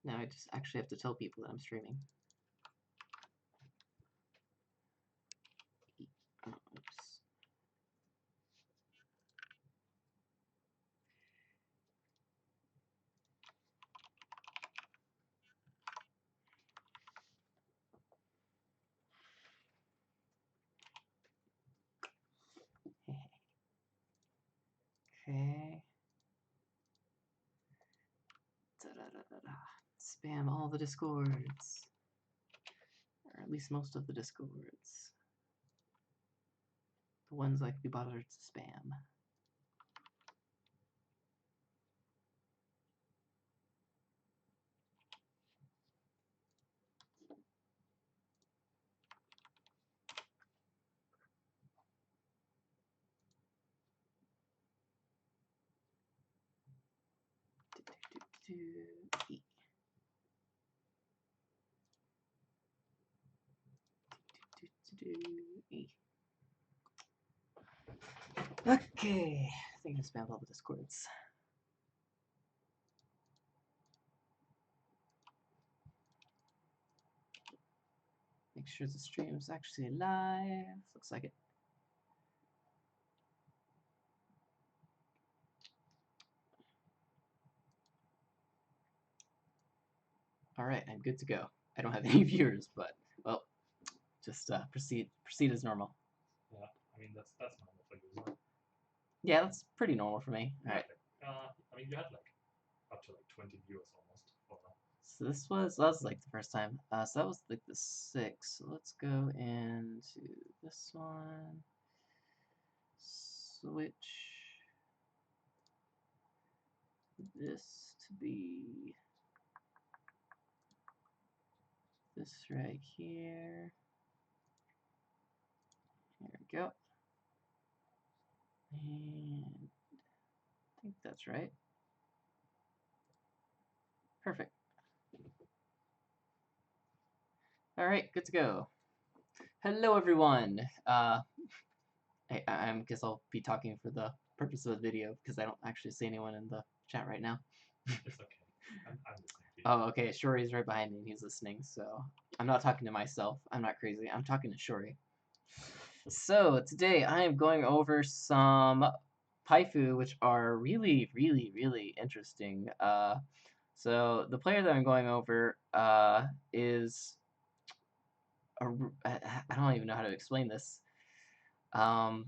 Now I just actually have to tell people that I'm streaming. Oh, oops. Okay. Da-da-da-da-da. Spam all the discords. Or at least most of the discords. The ones I could be bothered to spam. E. E. Okay, I think I spammed all the discords. Make sure the stream is actually live. Looks like it. Alright, I'm good to go. I don't have any viewers, but, well, just proceed as normal. Yeah, I mean, that's normal for you, isn't it? Yeah, that's pretty normal for me. Alright. I mean, you had like up to like 20 viewers almost for now. So that was like the first time. So that was like the 6th. So let's go into this one. Switch this to be this right here. There we go. And I think that's right. Perfect. Alright, good to go. Hello everyone. I guess I'll be talking for the purpose of the video because I don't actually see anyone in the chat right now. It's okay. I'm listening to you. Oh, okay. Shori's right behind me and he's listening, so I'm not talking to myself. I'm not crazy. I'm talking to Shori. So today I am going over some Paifu, which are really, really, really interesting. So the player that I'm going over is I don't even know how to explain this. Um,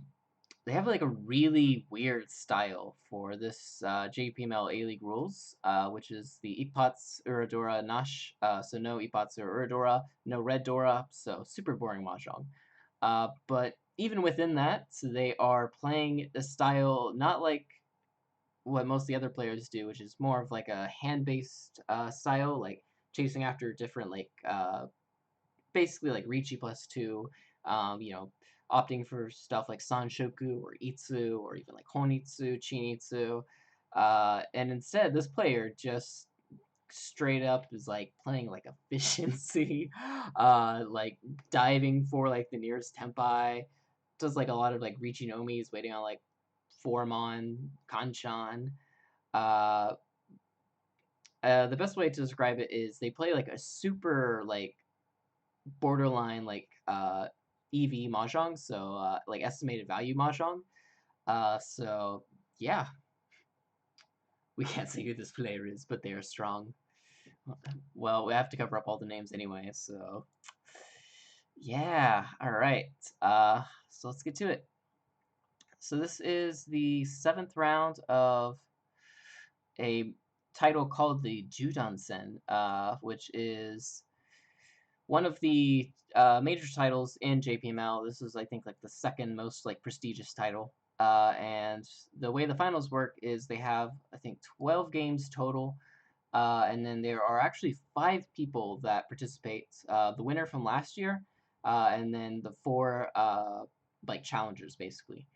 they have like a really weird style for this JPML A-League rules, which is the Ipats Uradora Nash. So no Ipats or Uradora, no Red Dora, so super boring Mahjong. But even within that, so they are playing a style not like what most of the other players do, which is more of like a hand-based style, like chasing after different like basically like Ricci +2, you know, opting for stuff like Sanshoku or Itsu or even like Honitsu, Chinitsu. And instead, this player just straight up is like playing like efficiency, like diving for like the nearest Tempai, does like a lot of like Ricci Nomis, waiting on like Formon, Kanchan. Uh, the best way to describe it is they play like a super like borderline like EV mahjong, so like estimated value mahjong. So yeah, we can't say who this player is, but they are strong. Well, we have to cover up all the names anyway, so yeah. All right. So let's get to it. So this is the 7th round of a title called the Judansen, which is one of the major titles in JPML. This is, I think, like the second most like prestigious title. And the way the finals work is they have, I think, 12 games total. And then there are actually 5 people that participate. The winner from last year, and then the 4 like challengers, basically.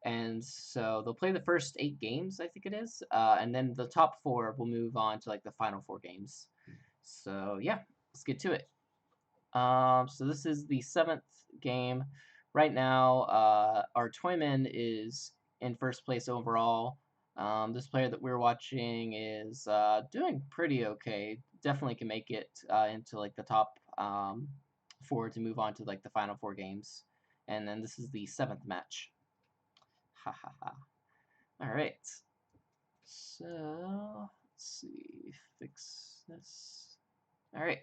And so they'll play the first 8 games, I think it is, and then the top 4 will move on to like the final 4 games. So yeah, let's get to it. So this is the 7th game. Right now, our Toyman is in first place overall. This player that we're watching is doing pretty okay. Definitely can make it into like the top four to move on to like the final four games. And then this is the seventh match. Ha ha ha. All right. So let's see. Fix this. All right.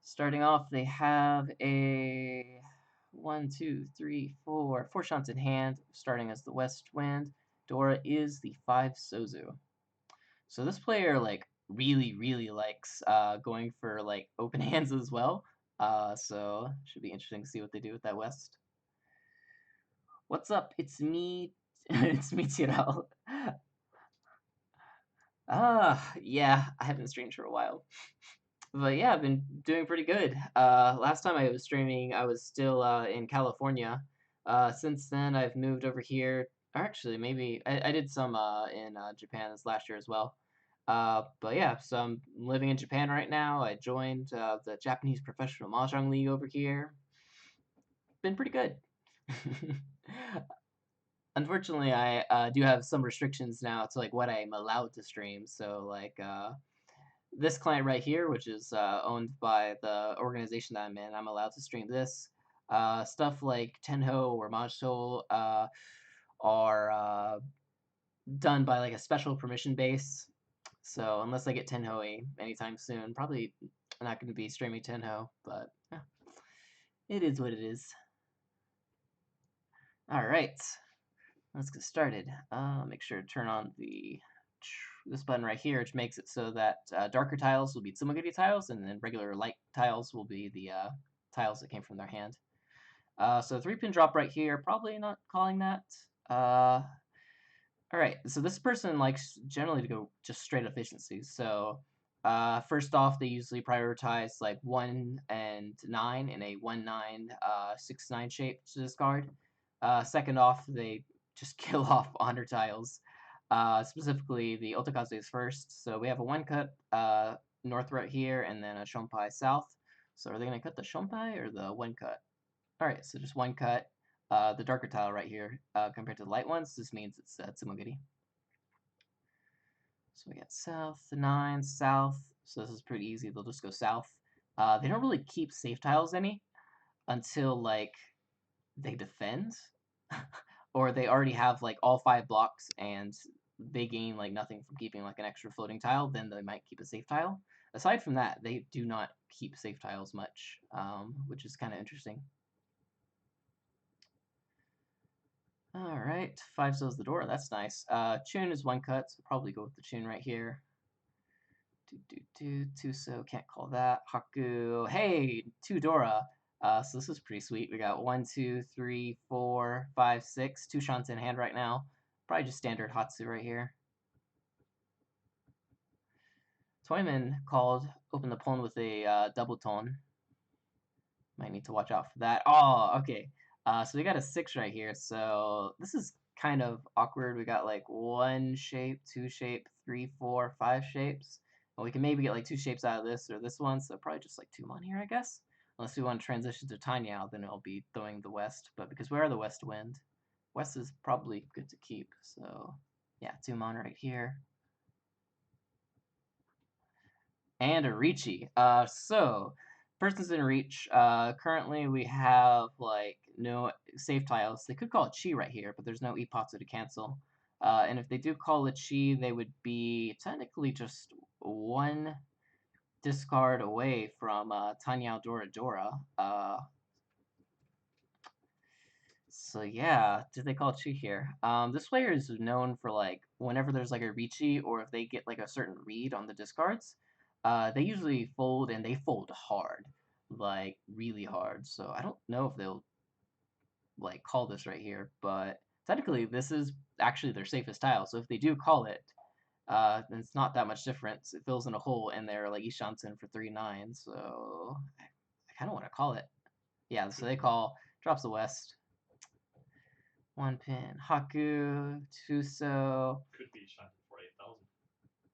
Starting off, they have a one, two, three, four shots in hand, starting as the West Wind. Dora is the 5 Sozu. So this player like really likes going for like open hands as well. So should be interesting to see what they do with that West. What's up? It's me. It's me, Tyrell. Yeah, I haven't streamed for a while. But yeah, I've been doing pretty good. Last time I was streaming, I was still in California. Since then, I've moved over here. Or actually, maybe I did some in Japan this last year as well. But yeah, so I'm living in Japan right now. I joined the Japanese Professional Mahjong League over here. Been pretty good. Unfortunately, I do have some restrictions now to like what I'm allowed to stream. So like this client right here, which is owned by the organization that I'm in, I'm allowed to stream this. Stuff like Tenho or Majsol are done by like a special permission base. So unless I get Tenho anytime soon, probably not going to be streaming Tenho, but yeah, it is what it is. All right, let's get started. Make sure to turn on this button right here, which makes it so that darker tiles will be Tsumogiri tiles, and then regular light tiles will be the tiles that came from their hand. So 3-pin drop right here, probably not calling that. All right, so this person likes generally to go just straight efficiency. So first off, they usually prioritize like 1 and 9 in a 1-9, 6-9 shape to discard. Second off, they just kill off honor tiles. Specifically, the Otakaze is first. So we have a 1-cut north right here, and then a Shonpai south. So are they going to cut the Shonpai or the 1-cut? All right, so just 1-cut. The darker tile right here compared to the light ones, this means it's Tsumogiri. So we got south, the 9, south. So this is pretty easy. They'll just go south. They don't really keep safe tiles any until like they defend, or they already have like all 5 blocks and they gain like nothing from keeping like an extra floating tile. Then they might keep a safe tile. Aside from that, they do not keep safe tiles much, which is kind of interesting. All right, 5 sells the door. That's nice. Chun is 1-cut, so probably go with the Chun right here. Tuso, can't call that. Haku, hey, 2 Dora. So this is pretty sweet. We got 1, 2, 3, 4, 5, 6. 2 shants in hand right now. Probably just standard Hatsu right here. Toyman called open the pawn with a double tone. Might need to watch out for that. Oh, okay. So we got a 6 right here. So this is kind of awkward. We got like 1 shape, 2 shape, 3, 4, 5 shapes. Well, we can maybe get like 2 shapes out of this or this one. So probably just like 2 mon here, I guess. Unless we want to transition to Tanyao, then it'll be throwing the West. But because we are the West Wind, West is probably good to keep. So yeah, 2 mon right here. And a Ricci. So person's in reach. Currently we have like no safe tiles. They could call it chi right here, but there's no ipatsu to cancel. And if they do call it chi, they would be technically just 1 discard away from Tanyao Dora Dora. So yeah, did they call Chi here? This player is known for like whenever there's like a Ricci or if they get like a certain read on the discards, they usually fold and they fold hard, like really hard. So I don't know if they'll like call this right here, but technically this is actually their safest tile. So if they do call it, then it's not that much difference. It fills in a hole and they're like Ishansen for 3-9. So I kind of want to call it. Yeah, so they call, drops the West. 1-pin. Haku, Tuso. Could be Shanty for 8,000.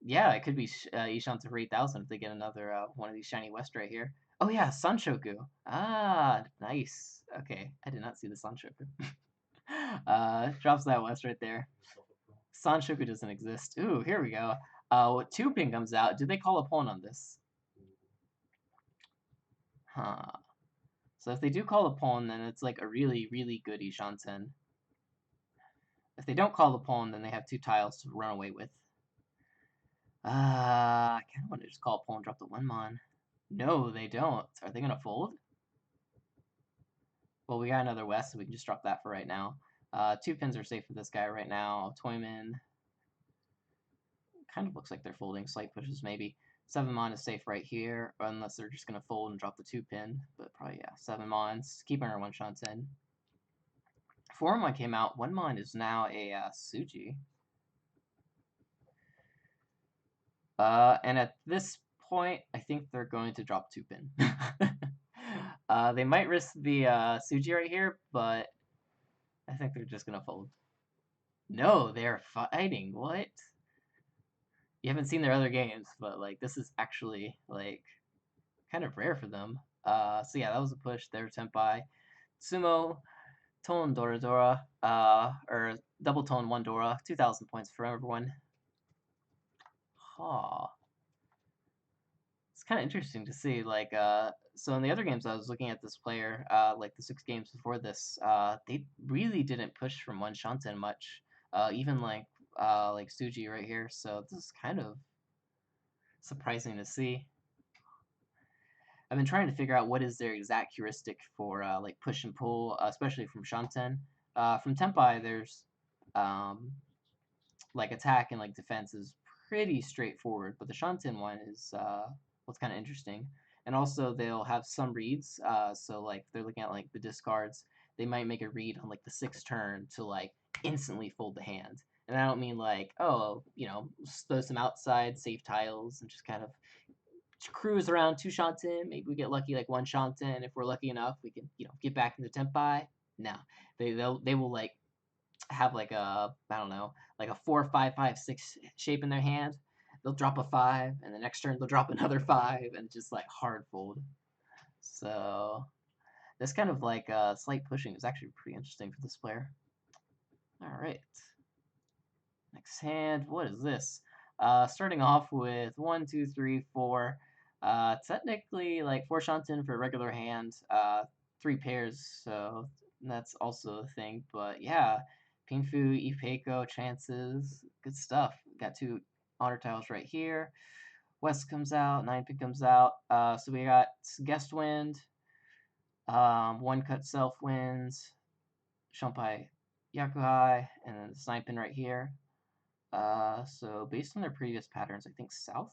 Yeah, it could be Ishanto for 8,000 if they get another one of these shiny West right here. Oh yeah, Sanshoku. Ah, nice. Okay, I did not see the Sanshoku. Drops that West right there. Sanshoku doesn't exist. Ooh, here we go. Two pin comes out. Do they call a pawn on this? Huh. So if they do call a pawn, then it's like a really, really good Ishanten. If they don't call the pawn, then they have two tiles to run away with. I kind of want to just call a pawn, drop the one mon. No, they don't. Are they gonna fold? Well, we got another west, so we can just drop that for right now. Two pins are safe for this guy right now. Toyman. Kind of looks like they're folding. Slight pushes, maybe. 7 mon is safe right here, unless they're just going to fold and drop the 2 pin. But probably, yeah, 7 mons. Keeping our 1 shots in. 4 mon came out. 1 mon is now a Suji. And at this point, I think they're going to drop 2 pin. They might risk the Suji right here, but I think they're just going to fold. No, they're fighting. What? You haven't seen their other games, but like this is actually like kind of rare for them. So yeah, that was a push. They were Tenpai. Sumo, Tone Dora Dora, or double tone 1 Dora, 2,000 points for everyone. Huh. It's kind of interesting to see, like, so in the other games I was looking at this player, like the 6 games before this, they really didn't push from one Shanten much, even like Suji right here, so this is kind of surprising to see. I've been trying to figure out what is their exact heuristic for like push and pull, especially from Shanten. From Tenpai, there's um, like attack and like defense is pretty straightforward, but the Shanten one is what's kind of interesting. And also they'll have some reads. So like they're looking at like the discards, they might make a read on like the 6th turn to like instantly fold the hand. And I don't mean like, oh, you know, throw some outside safe tiles and just kind of cruise around 2 shots in. Maybe we get lucky like 1 shot in. If we're lucky enough, we can get back into Tenpai. No, they will like have like a I don't know like a 4 5 5 6 shape in their hand. They'll drop a 5, and the next turn they'll drop another 5, and just like hard fold. So this kind of like slight pushing is actually pretty interesting for this player. All right. Next hand, what is this? Starting off with 1, 2, 3, 4. Technically, like 4 Shanten for a regular hand, 3 pairs, so that's also a thing. But yeah, Pinfu, Ipeiko, chances, good stuff. Got 2 honor tiles right here. West comes out, 9 pin comes out. So we got Guest Wind, 1 cut self wins, Shunpai Yakuhai, and then this 9 pin right here. So based on their previous patterns, I think south.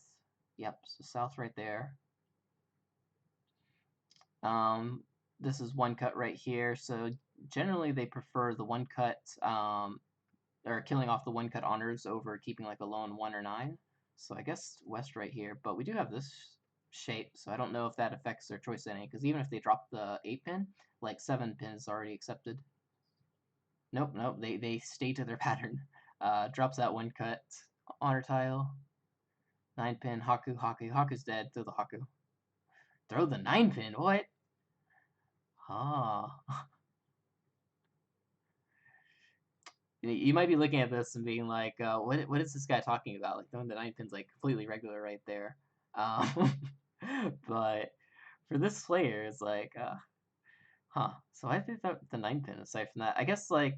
Yep, so south right there. This is 1 cut right here. So generally they prefer the 1 cut, or killing off the 1 cut honors over keeping like a lone 1 or 9. So I guess west right here. But we do have this shape, so I don't know if that affects their choice any. Because even if they drop the 8 pin, like 7 pin is already accepted. Nope, nope. They stay to their pattern. Drops that 1 cut honor tile. 9 pin, Haku, Haku. Haku's dead. Throw the Haku. Throw the 9 pin? What? Ah. You might be looking at this and being like, what is this guy talking about? Like, throwing the 9 pin's like completely regular right there. Um, but for this player, it's like, huh. So I think that the 9 pin, aside from that, I guess like,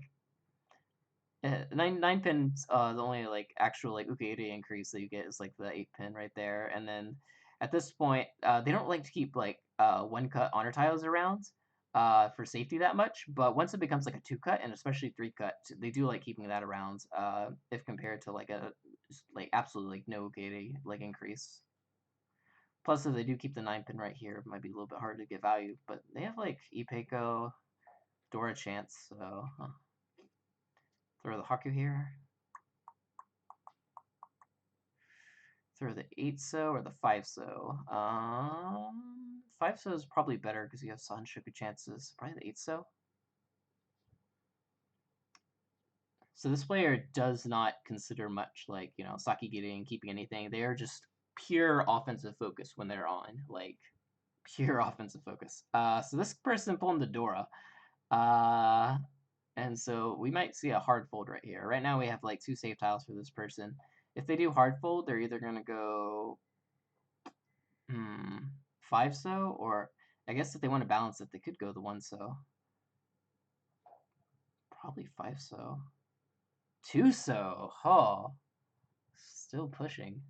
nine pins, the only like actual like Ukeiri increase that you get is like the 8 pin right there, and then at this point, they don't like to keep like 1 cut honor tiles around for safety that much, but once it becomes like a 2 cut and especially 3 cut, they do like keeping that around if compared to like a like absolutely like no Ukeiri like increase. Plus, if they do keep the 9 pin right here, it might be a little bit hard to get value, but they have like Ipeiko, Dora chance, so throw the Haku here. Throw the 8 so or the 5 so. 5 so is probably better because you have Sanshoku chances. Probably the 8 so. So this player does not consider much like, Saki getting, keeping anything. They are just pure offensive focus when they're on. Like, pure offensive focus. So this person pulled the Dora. Uh, And so we might see a hard fold right here. Right now we have like 2 safe tiles for this person. If they do hard fold, they're either going to go 5 so, or I guess if they want to balance it, they could go the 1 so. Probably 5 so. 2 so. Oh, still pushing.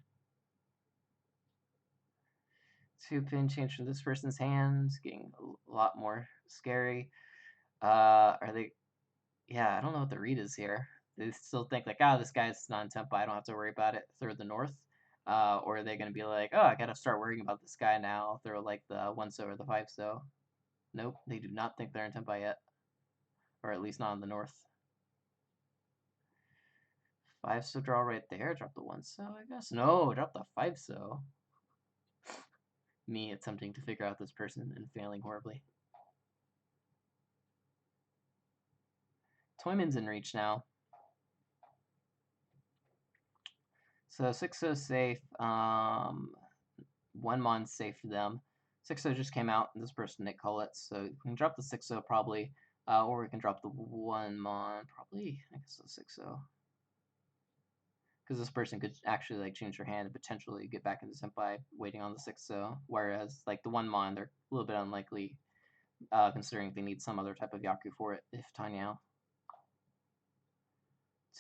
2-pin change from this person's hands, getting a lot more scary. Are they? Yeah, I don't know what the read is here. They still think like, this guy's non-tempo. I don't have to worry about it. Throw the north. Or are they going to be like, I got to start worrying about this guy now. Throw like the 1 so or the 5 so. Nope, they do not think they're in tempo yet. Or at least not in the north. 5 so draw right there. Drop the 1 so, I guess. No, drop the 5 so. Me attempting to figure out this person and failing horribly. Toyman's in reach now. So 6-0 safe. 1 mon safe for them. 6-0 just came out, and this person Nick call it. So we can drop the 6-0 probably, or we can drop the 1 mon probably. I guess the 6-0. Because this person could actually like change their hand and potentially get back into senpai waiting on the 6-0. Whereas like the 1 mon, they're a little bit unlikely, considering they need some other type of Yaku for it if Tanyao.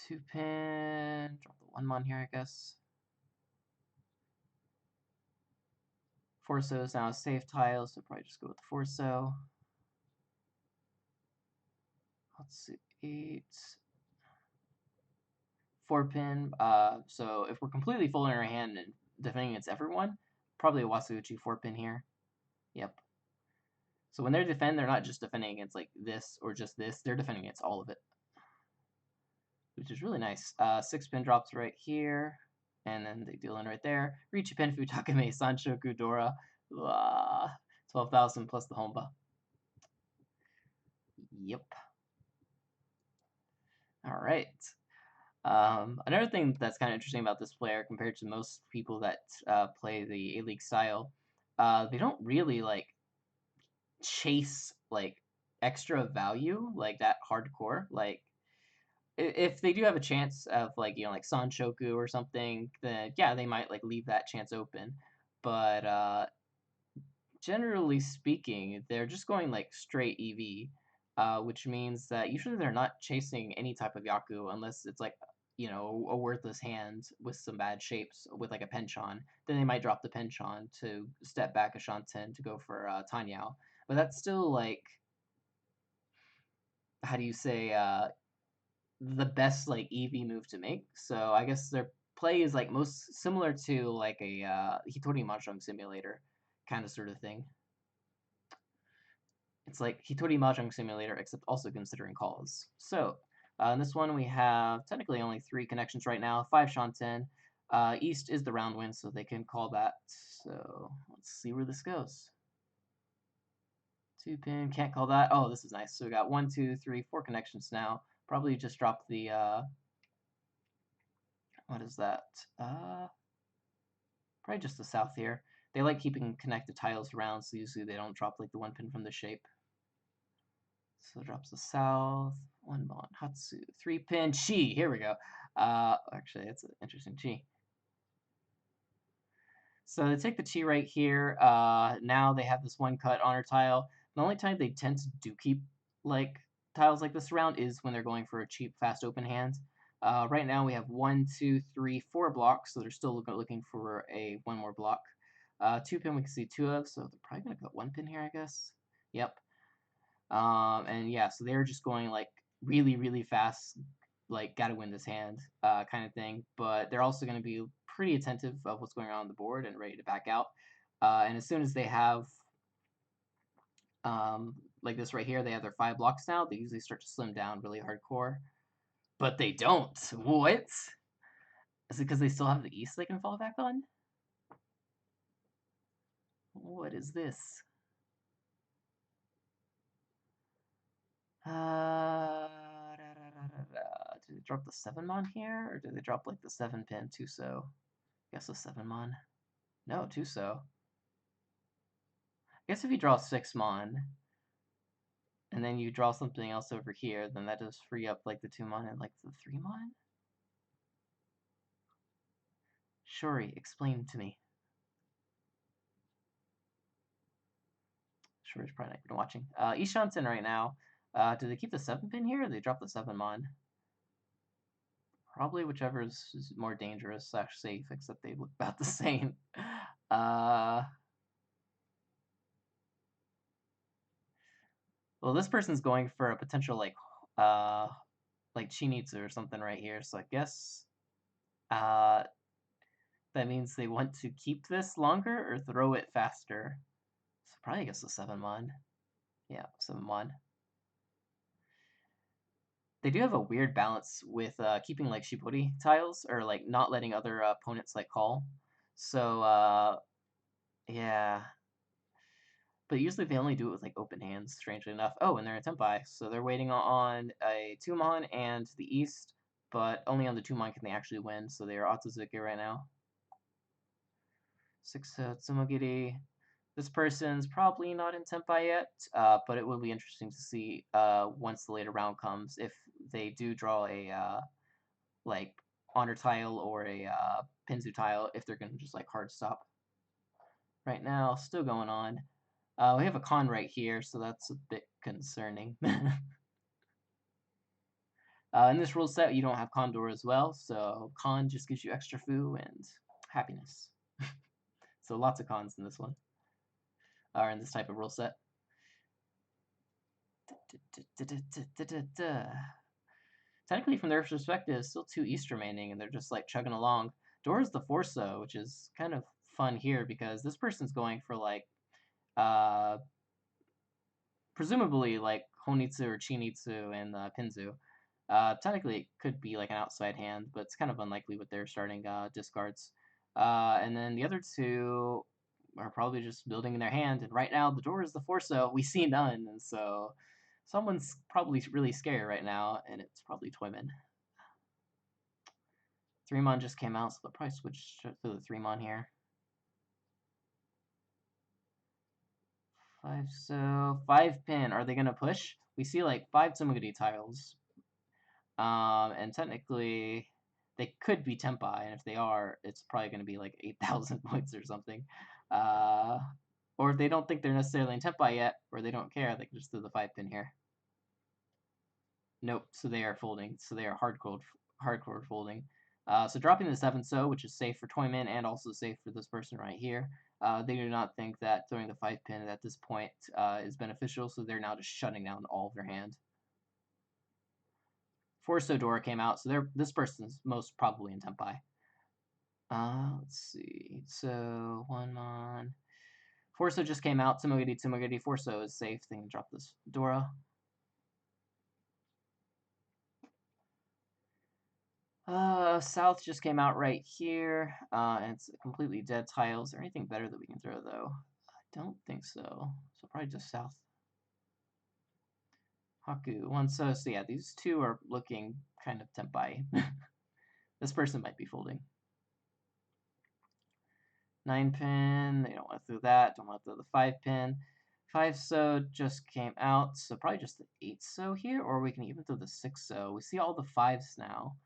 2-pin, drop the 1 mon here, I guess. 4 so is now a safe tile, so probably just go with the 4 so. Let's see, 8. 4-pin. So if we're completely folding our hand and defending against everyone, probably a Wasuuchi 4-pin here. Yep. So when they defend, they're not just defending against like this or just this. They're defending against all of it, which is really nice. 6-pin drops right here, and then they deal in right there. Richipen Futakame Sanshoku Dora. 12,000 plus the Honba. Yep. All right. Another thing that's kind of interesting about this player compared to most people that play the A-League style, they don't really like chase like extra value like that hardcore. Like if they do have a chance of like like Sanshoku or something, then yeah, they might like leave that chance open. But generally speaking, they're just going like straight EV, which means that usually they're not chasing any type of Yaku unless it's like a worthless hand with some bad shapes with like a penchon. Then they might drop the penchon to step back a Shanten to go for Tanyao. But that's still like, how do you say, the best like EV move to make. So I guess their play is like most similar to like a Hitori Mahjong Simulator kind of sort of thing. It's like Hitori Mahjong Simulator, except also considering calls. So, in this one, we have technically only 3 connections right now, 5 Shanten. East is the round win, so they can call that. So, let's see where this goes. 2-pin, can't call that. Oh, this is nice. So, we got 1, 2, 3, 4 connections now. Probably just drop the, what is that? Probably just the south here. They like keeping connected tiles around, so usually they don't drop like the 1 pin from the shape. So drops the south, 1 mon, Hatsu, 3-pin, chi. Here we go. Actually, that's an interesting chi. So they take the chi right here. Now they have this 1 cut honor tile. The only time they tend to do keep like tiles like this around is when they're going for a cheap, fast open hand. Right now we have 1, 2, 3, 4 blocks, so they're still looking for a 1 more block. 2-pin we can see 2 of, so they're probably gonna cut 1 pin here, I guess. Yep. And yeah, so they're just going like really, really fast, like gotta win this hand kind of thing. But they're also going to be pretty attentive of what's going on the board and ready to back out. And as soon as they have like this right here, they have their 5 blocks now. They usually start to slim down really hardcore, but they don't. What? Is it because they still have the east they can fall back on? What is this? Do they drop the 7 mon here, or do they drop like the 7-pin 2 so? Guess a 7 mon. No, 2 so. I guess if you draw 6 mon, and then you draw something else over here, then that does free up like the 2-mon and like the 3-mon? Shuri, explain to me. Shuri's probably not even watching. Ishansen right now. Do they keep the 7-pin here, or do they drop the 7-mon? Probably whichever is more dangerous / safe, except they look about the same. Well, this person's going for a potential like Chinitsu or something right here, so I guess that means they want to keep this longer or throw it faster. So probably I guess the 7-mon. Yeah, 7-mon. They do have a weird balance with keeping like Shibori tiles, or like not letting other opponents like call. So yeah. But usually they only do it with like open hands, strangely enough. Oh, and they're a Tenpai, so they're waiting on a 2-mon and the East, but only on the 2-mon can they actually win, so they are Otsuzuki right now. 6 Tsumogiri. This person's probably not in Tenpai yet, but it will be interesting to see once the later round comes if they do draw a like honor tile or a Pinzu tile, if they're gonna just like hard stop. Right now, still going on. We have a con right here, so that's a bit concerning. In this rule set, you don't have Condor as well, so con just gives you extra foo and happiness. So lots of cons in this one, or in this type of rule set. Technically, from their perspective, still 2 East remaining, and they're just like chugging along. Dora's the Forso, which is kind of fun here because this person's going for like presumably like Honitsu or Chinitsu and Pinzu. Technically, it could be like an outside hand, but it's kind of unlikely with their starting discards. And then the other two are probably just building in their hand. And right now, the door is the Forso. We see none, and so someone's probably really scared right now, and it's probably Toyman. 3-mon just came out, so they'll probably switch to the 3-mon here. 5-pin. Are they gonna push? We see like 5 Tsumugiri tiles. And technically, they could be Tenpai, and if they are, it's probably going to be like 8,000 points or something. Or if they don't think they're necessarily in Tenpai yet, or they don't care, they can just do the 5-pin here. Nope, so they are folding. So they are hardcore folding. So dropping the 7-so, which is safe for Toyman and also safe for this person right here. They do not think that throwing the 5-pin at this point is beneficial, so they're now just shutting down all of their hand. Forso Dora came out, so this person's most probably in Tenpai. Let's see. So 1-mon. Forso just came out. Tsumogiri. Forso is safe. They can drop this Dora. South just came out right here. And it's completely dead tile. Is there anything better that we can throw, though? I don't think so. So probably just South. Haku. 1-so. So yeah, these two are looking kind of Tenpai. This person might be folding. 9-pin, they don't want to throw that, don't want to throw the 5-pin. 5-so just came out, so probably just the 8-so here, or we can even throw the 6-so. We see all the 5s now.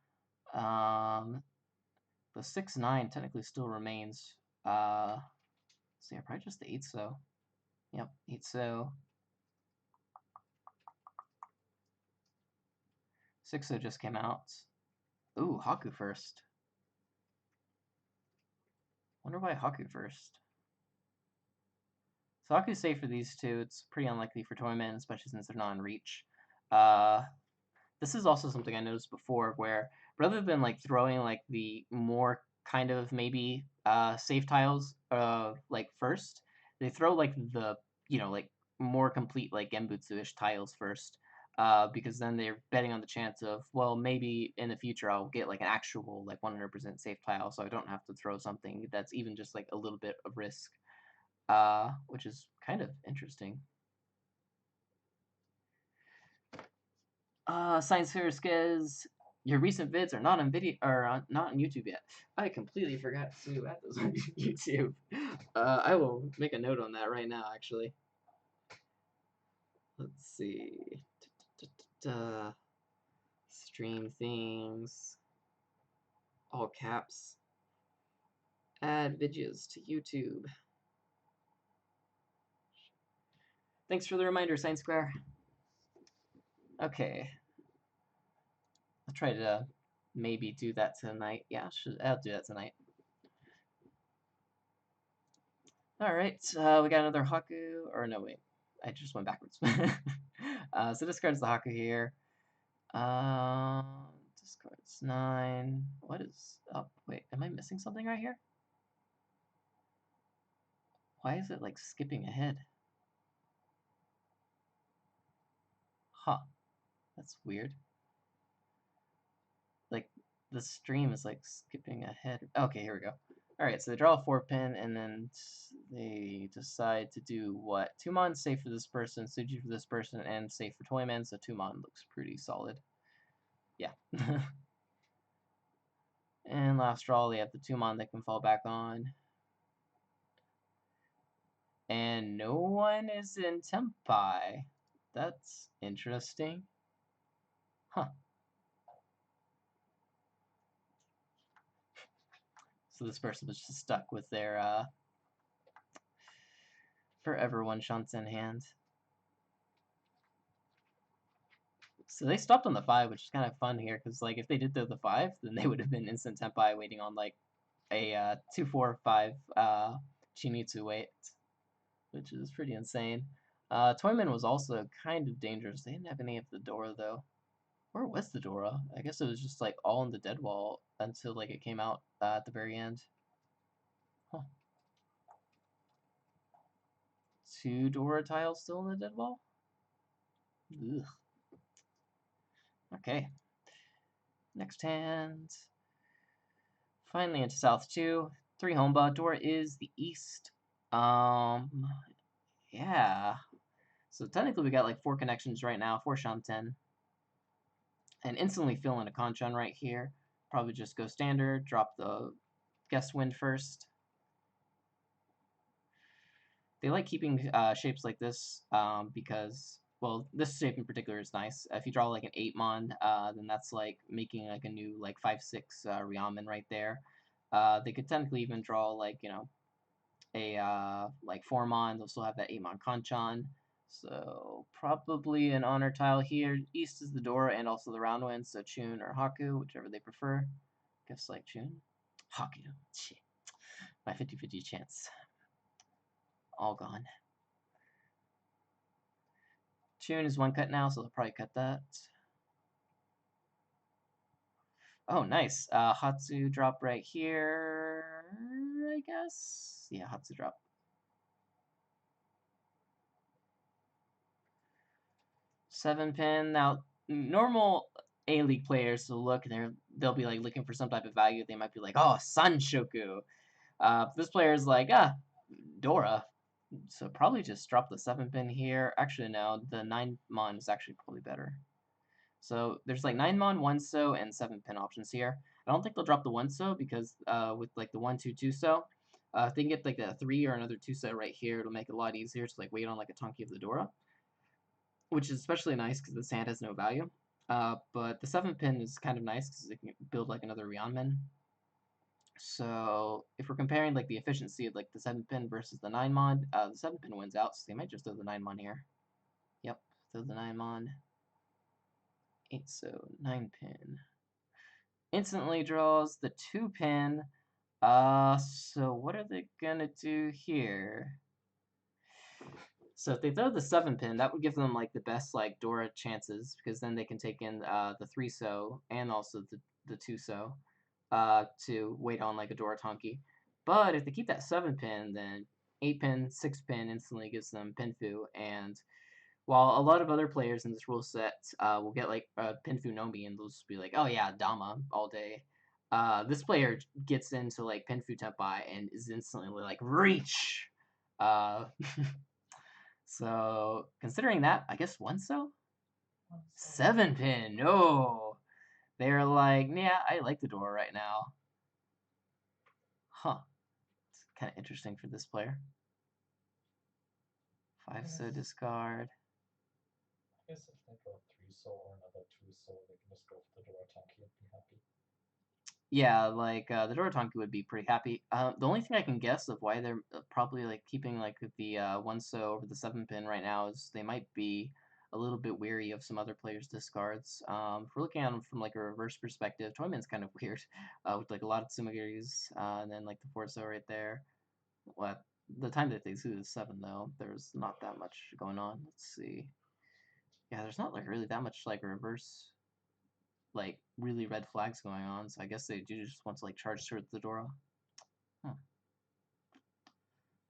The 6-9 technically still remains. So yeah, probably just the 8-so. Yep, 8-so. 6-so just came out. Ooh, Haku first. Wonder why Haku first. So Haku's safe for these two. It's pretty unlikely for Toyman, especially since they're not in reach. This is also something I noticed before, where rather than like throwing like the more kind of maybe safe tiles like first, they throw like the like more complete like Genbutsu-ish tiles first. Because then they're betting on the chance of, well, maybe in the future I'll get like an actual like 100% safe tile, so I don't have to throw something that's even just like a little bit of risk, which is kind of interesting. Science Fair Skez, your recent vids are not on video or not on YouTube yet. I completely forgot to add those on YouTube. I will make a note on that right now, actually. Let's see. Stream things. All caps. Add videos to YouTube. Thanks for the reminder, Science Square. Okay. I'll try to maybe do that tonight. Yeah, I'll do that tonight. Alright, we got another Haku. Or no, wait. I just went backwards. So discards the Haku here. Discards 9. What is up? Wait, am I missing something right here? Why is it like skipping ahead? Huh. That's weird. Like, the stream is like skipping ahead. Okay, here we go. Alright, so they draw a 4-pin, and then they decide to do what? 2-mon, safe for this person, Suji for this person, and safe for Toyman, so 2-mon looks pretty solid. Yeah. And last draw, they have the 2-mon that can fall back on. And no one is in Tempai. That's interesting. Huh. So this person was just stuck with their forever one-shots in hand. So they stopped on the 5, which is kind of fun here, because like if they did throw the 5, then they would have been instant Tempai waiting on like a 2-4-5 Chinitsu wait, which is pretty insane. Toyman was also kind of dangerous. They didn't have any of the Dora though. Where was the Dora? I guess it was just like all in the dead wall until like it came out at the very end. Huh. 2 Dora tiles still in the dead wall? Ugh. Okay. Next hand. Finally into South 2. 3 Homba. Dora is the East. Yeah. So technically we got like 4 connections right now, 4 Shanten. And instantly fill in a Kanchan right here. Probably just go standard, drop the Guest Wind first. They like keeping shapes like this because, well, this shape in particular is nice. If you draw like an 8-mon, then that's like making like a new like 5-6 Ryamen right there. They could technically even draw like, you know, a like 4-mon. They'll still have that 8-mon Kanchan. So probably an honor tile here. East is the Dora and also the round wind, so Chun or Haku, whichever they prefer. Guess like Chun. Haku. Shit. My 50-50 chance. All gone. Chun is 1 cut now, so they'll probably cut that. Oh, nice. Hatsu drop right here, I guess? Yeah, Hatsu drop. Seven pin. Now, normal A-League players will look, and they'll be like looking for some type of value. They might be like, oh, Sanshoku. This player is like, Dora. So probably just drop the 7 pin here. Actually, no, the 9-mon is actually probably better. So there's like 9-mon, 1-so, and 7-pin options here. I don't think they'll drop the 1-so because with like the 1-2-2-so, if they can get like a 3 or another 2-so right here, it'll make it a lot easier to like wait on like a Tonki of the Dora, which is especially nice because the sand has no value. But the 7-pin is kind of nice because it can build like another Ryanman. So if we're comparing like the efficiency of like the 7-pin versus the 9-mon, the 7-pin wins out, so they might just throw the 9-mon here. Yep, throw the 9-mon. 8-so, 9-pin. Instantly draws the 2-pin. So what are they gonna do here? So if they throw the 7-pin, that would give them like the best like Dora chances because then they can take in the 3-so and also the 2-so to wait on like a Dora Tonki. But if they keep that 7-pin, then 8-pin, 6-pin instantly gives them Pinfu. And while a lot of other players in this rule set will get like Pinfu Nomi and they'll just be like, oh yeah, Dama all day. This player gets into like Pinfu Tenpai and is instantly like reach. Uh, so considering that, I guess 1-so? 7-pin, no. They're like, yeah, I like the Dora right now. Huh. It's kind of interesting for this player. 5-so discard. guess if they draw 3-so or another 2-so, they can just go for the Dorotanki and be happy. Yeah, like the Dorotanki would be pretty happy. The only thing I can guess of why they're probably like keeping like the 1-so over the 7-pin right now is they might be a little bit weary of some other players' discards. If we're looking at them from like a reverse perspective, Toyman's kind of weird with like a lot of Tsumagiris and then like the 4-so right there. What the time that they do the 7 though, there's not that much going on. Let's see. Yeah, there's not like really that much like reverse like really red flags going on, so I guess they do just want to like charge towards the Dora. Huh.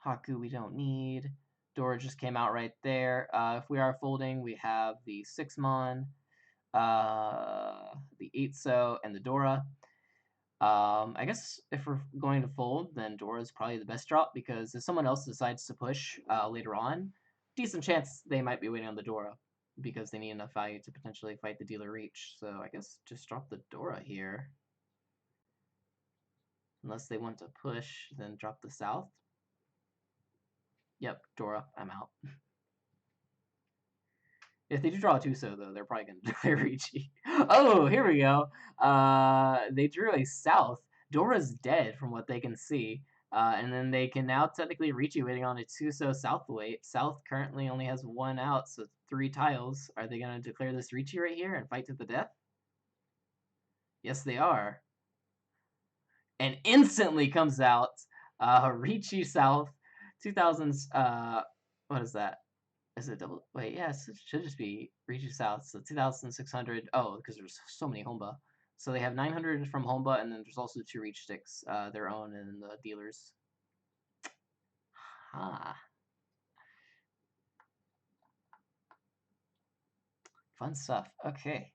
Haku we don't need. Dora just came out right there. If we are folding, we have the 6-mon, the 8-so, and the Dora. I guess if we're going to fold, then Dora's probably the best drop because if someone else decides to push later on, decent chance they might be waiting on the Dora because they need enough value to potentially fight the dealer reach. So I guess just drop the Dora here. Unless they want to push, then drop the south. Yep, Dora, I'm out. If they do draw a 2-so, though, they're probably going to declare Ricci. Oh, here we go. They drew a south. Dora's dead from what they can see. And then they can now technically Ricci waiting on a 2-so south wait. South currently only has 1 out, so 3 tiles. Are they going to declare this Ricci right here and fight to the death? Yes, they are. And instantly comes out Ricci South 2000s. What is that? Is it double? Wait, yes, it should just be Ricci South. So 2,600. Oh, because there's so many Homba. So they have 900 from Homba, and then there's also 2 Reach Sticks, their own, and the dealers. Ah, fun stuff. Okay.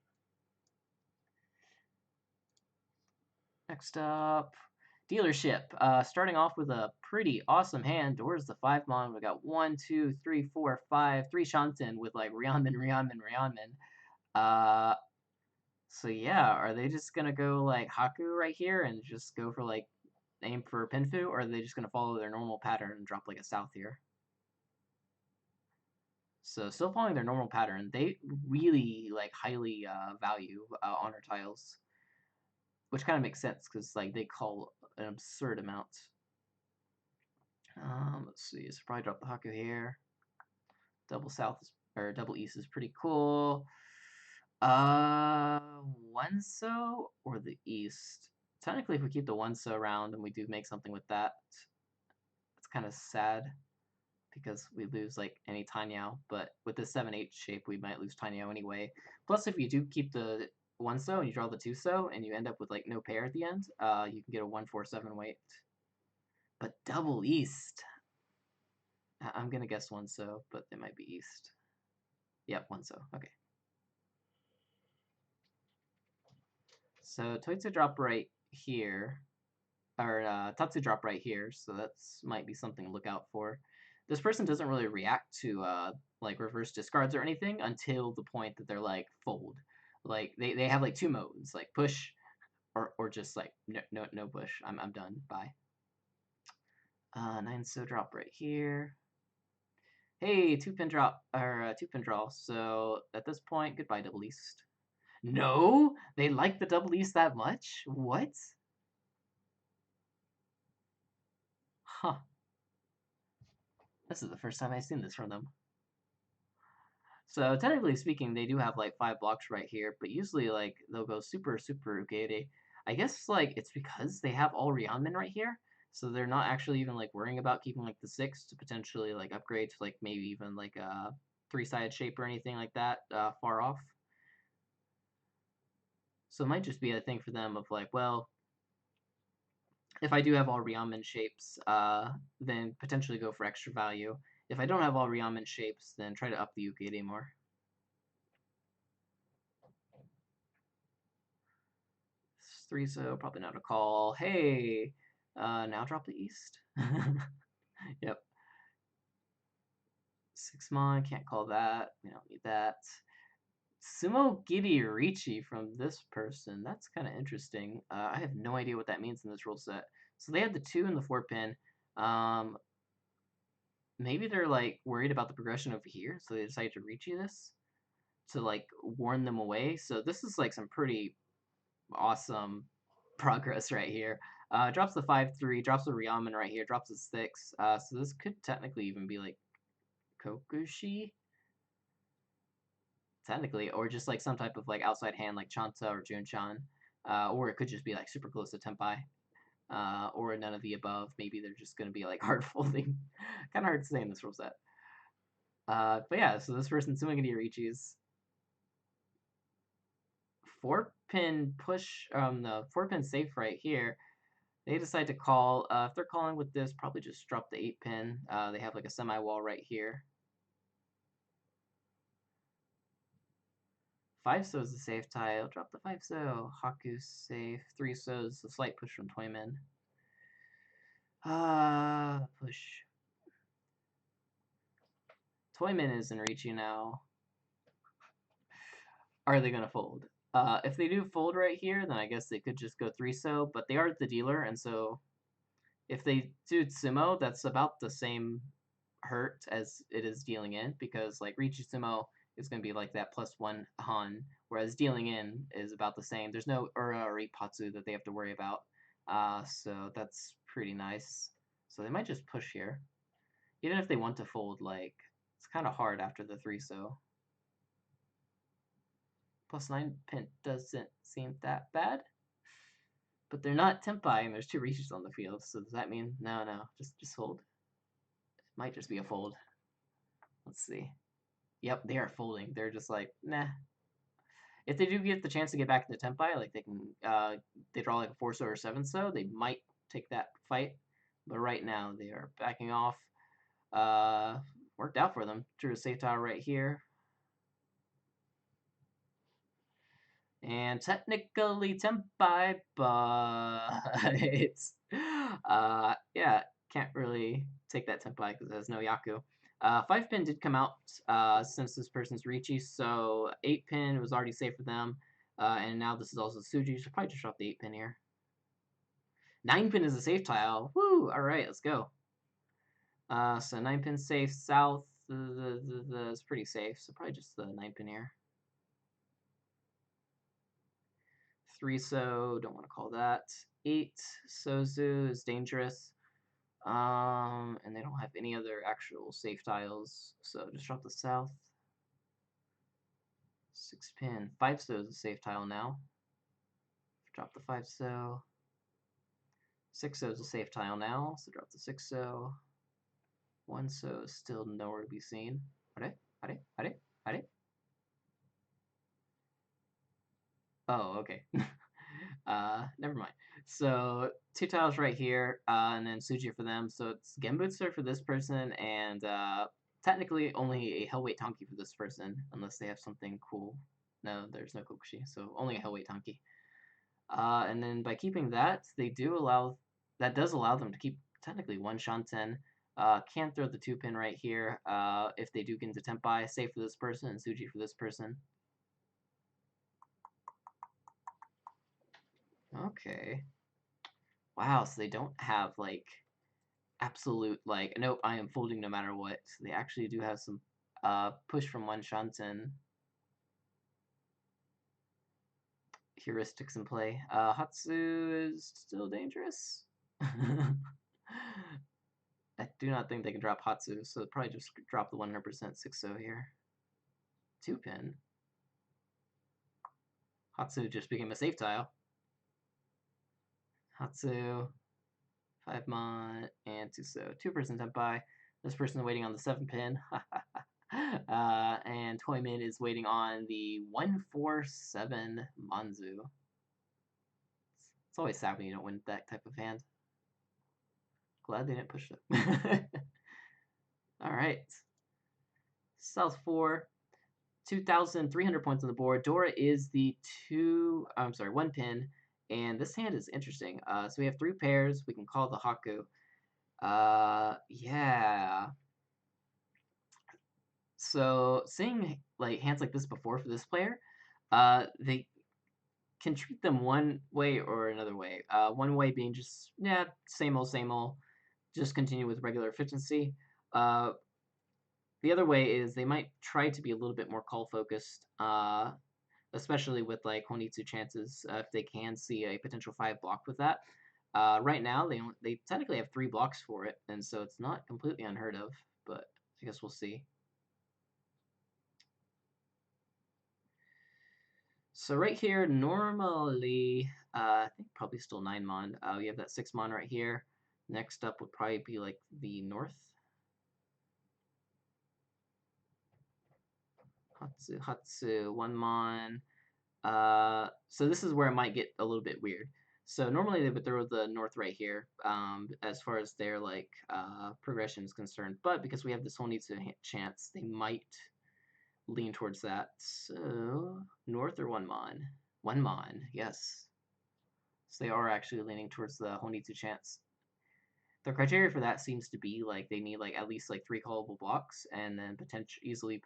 Next up, dealership. Starting off with a pretty awesome hand. Doors the 5-mon. We got 1, 2, 3, 4, 5, 3 Shanten with like Ryanman. Uh, so yeah, are they just gonna go like Haku right here and just go for like aim for Pinfu, or are they just gonna follow their normal pattern and drop like a south here? So still following their normal pattern, they really like highly value honor tiles, which kind of makes sense because like they call an absurd amount. Let's see, so probably drop the Haku here. Double south or double east is pretty cool. 1-so or the east? Technically, if we keep the 1-so around and we do make something with that, it's kind of sad because we lose like any Tanyao. But with the 7-8 shape, we might lose Tanyao anyway. Plus, if you do keep the 1-so and you draw the 2-so and you end up with like no pair at the end, you can get a 1-4-7 weight. But double east. I'm gonna guess 1-so, but it might be east. Yep, 1-so. Okay. So Toitsu drop right here, or Tatsu drop right here, so that's might be something to look out for. This person doesn't really react to like reverse discards or anything until the point that they're like fold. Like they have like 2 modes, like push or just like no push. I'm done. Bye. 9-so drop right here. Hey, 2-pin drop or 2-pin draw. So at this point, goodbye double east. No, they like the double east that much? What? Huh. This is the first time I've seen this from them. So technically speaking, they do have like 5 blocks right here, but usually like they'll go super Ugede. I guess like it's because they have all Ryanmen right here, so they're not actually even like worrying about keeping like the 6 to potentially like upgrade to like maybe even like a 3-sided shape or anything like that far off. So it might just be a thing for them of like, well, if I do have all Ryanmen shapes, then potentially go for extra value. If I don't have all Ryanmen shapes, then try to up the Ugede more. 3-so, probably not a call. Hey, now drop the east. Yep. 6-mon, can't call that. We don't need that. Sumo Giri Ricci from this person. That's kind of interesting. I have no idea what that means in this rule set. So they had the 2 and the 4-pin. Maybe they're like worried about the progression over here, so they decided to Ricci this. to like warn them away. So this is like some pretty awesome progress right here. Drops the 5/3, drops the Ryaman right here, drops the 6. So this could technically even be like Kokushi, technically, or just like some type of like outside hand like Chanta or Junchan, or it could just be like super close to Tenpai, or none of the above. Maybe they're just gonna be like hard folding. Kind of hard to say in this rule set. But yeah, so this person's swinging Yorichis. 4-pin push, the 4-pin safe right here. They decide to call. If they're calling with this, probably just drop the 8-pin. They have like a semi-wall right here. 5-so is the safe tile. Drop the 5-so. Haku safe. 3-so is the slight push from Toyman. Push. Toyman is in Riichi now. Are they going to fold? If they do fold right here, then I guess they could just go 3-so, but they are the dealer, and so if they do Sumo, that's about the same hurt as it is dealing in, because like Riichi Sumo is going to be like that +1 Han, whereas dealing in is about the same. There's no Ura or Ipatsu that they have to worry about, so that's pretty nice. So they might just push here. Even if they want to fold, like, it's kind of hard after the 3-so. +9 pin doesn't seem that bad. But they're not Tenpai, and there's 2 Riichis on the field, so does that mean... No, just hold. It might just be a fold. Let's see. Yep, they are folding. They're just like, nah. If they do get the chance to get back into Tenpai, like they can, they draw like a 4-so or 7-so, they might take that fight. But right now, they are backing off. Worked out for them. Drew a safe tile right here. And technically Tenpai, but it's, yeah, can't really take that Tenpai because it has no Yaku. 5-pin did come out since this person's Riichi, so 8-pin was already safe for them. And now this is also Suji, so probably just drop the 8-pin here. 9-pin is a safe tile. Woo! Alright, let's go. So 9-pin safe, south, is pretty safe, so probably just the 9-pin here. 3-so, don't want to call that. 8, Sozu is dangerous. And they don't have any other actual safe tiles, so just drop the south. 6-pin. 5-so is a safe tile now. Drop the 5-so. 6-so is a safe tile now, so drop the 6-so. 1-so is still nowhere to be seen. Are. Oh, okay. Never mind. So 2 tiles right here, and then Suji for them. So it's Genbutsu for this person, and technically only a Hellweight Tonki for this person, unless they have something cool. No, there's no Kokushi, so only a Hellweight Tonki. And then by keeping that, that does allow them to keep technically 1 Shanten. Can throw the 2-pin right here if they do get into Tenpai. Safe for this person, and Suji for this person. Okay. Wow, so they don't have, like, absolute, like, nope, I am folding no matter what. So they actually do have some push from 1 Shanten heuristics in play. Hatsu is still dangerous. I do not think they can drop Hatsu, so probably just drop the 100% 6-0 here. 2-pin. Hatsu just became a safe tile. Hatsu, 5-mon, and 2-so. 2-person Tenpai. This person is waiting on the 7-pin. And Toyman is waiting on the 1-4-7 Manzu. It's always sad when you don't win that type of hand. Glad they didn't push it. Alright. South 4. 2,300 points on the board. Dora is the 1 pin. And this hand is interesting. So we have 3 pairs. We can call the Haku. Yeah. So seeing like hands like this before for this player, they can treat them one way or another way. One way being just, yeah, same old, just continue with regular efficiency. The other way is they might try to be a little bit more call focused, especially with like Honitsu chances if they can see a potential 5 block with that. Right now they technically have 3 blocks for it, and so it's not completely unheard of. But I guess we'll see. So right here, normally, I think probably still 9 mon. We have that 6 mon right here. Next up would probably be like the north. Hatsu, 1 mon. So this is where it might get a little bit weird. So normally they would throw the north right here, as far as their like progression is concerned. But because we have this whole needs to chance, they might lean towards that. So north or 1 mon? 1 mon, yes. So they are actually leaning towards the Honitsu chance. The criteria for that seems to be like they need like at least like 3 callable blocks, and then easily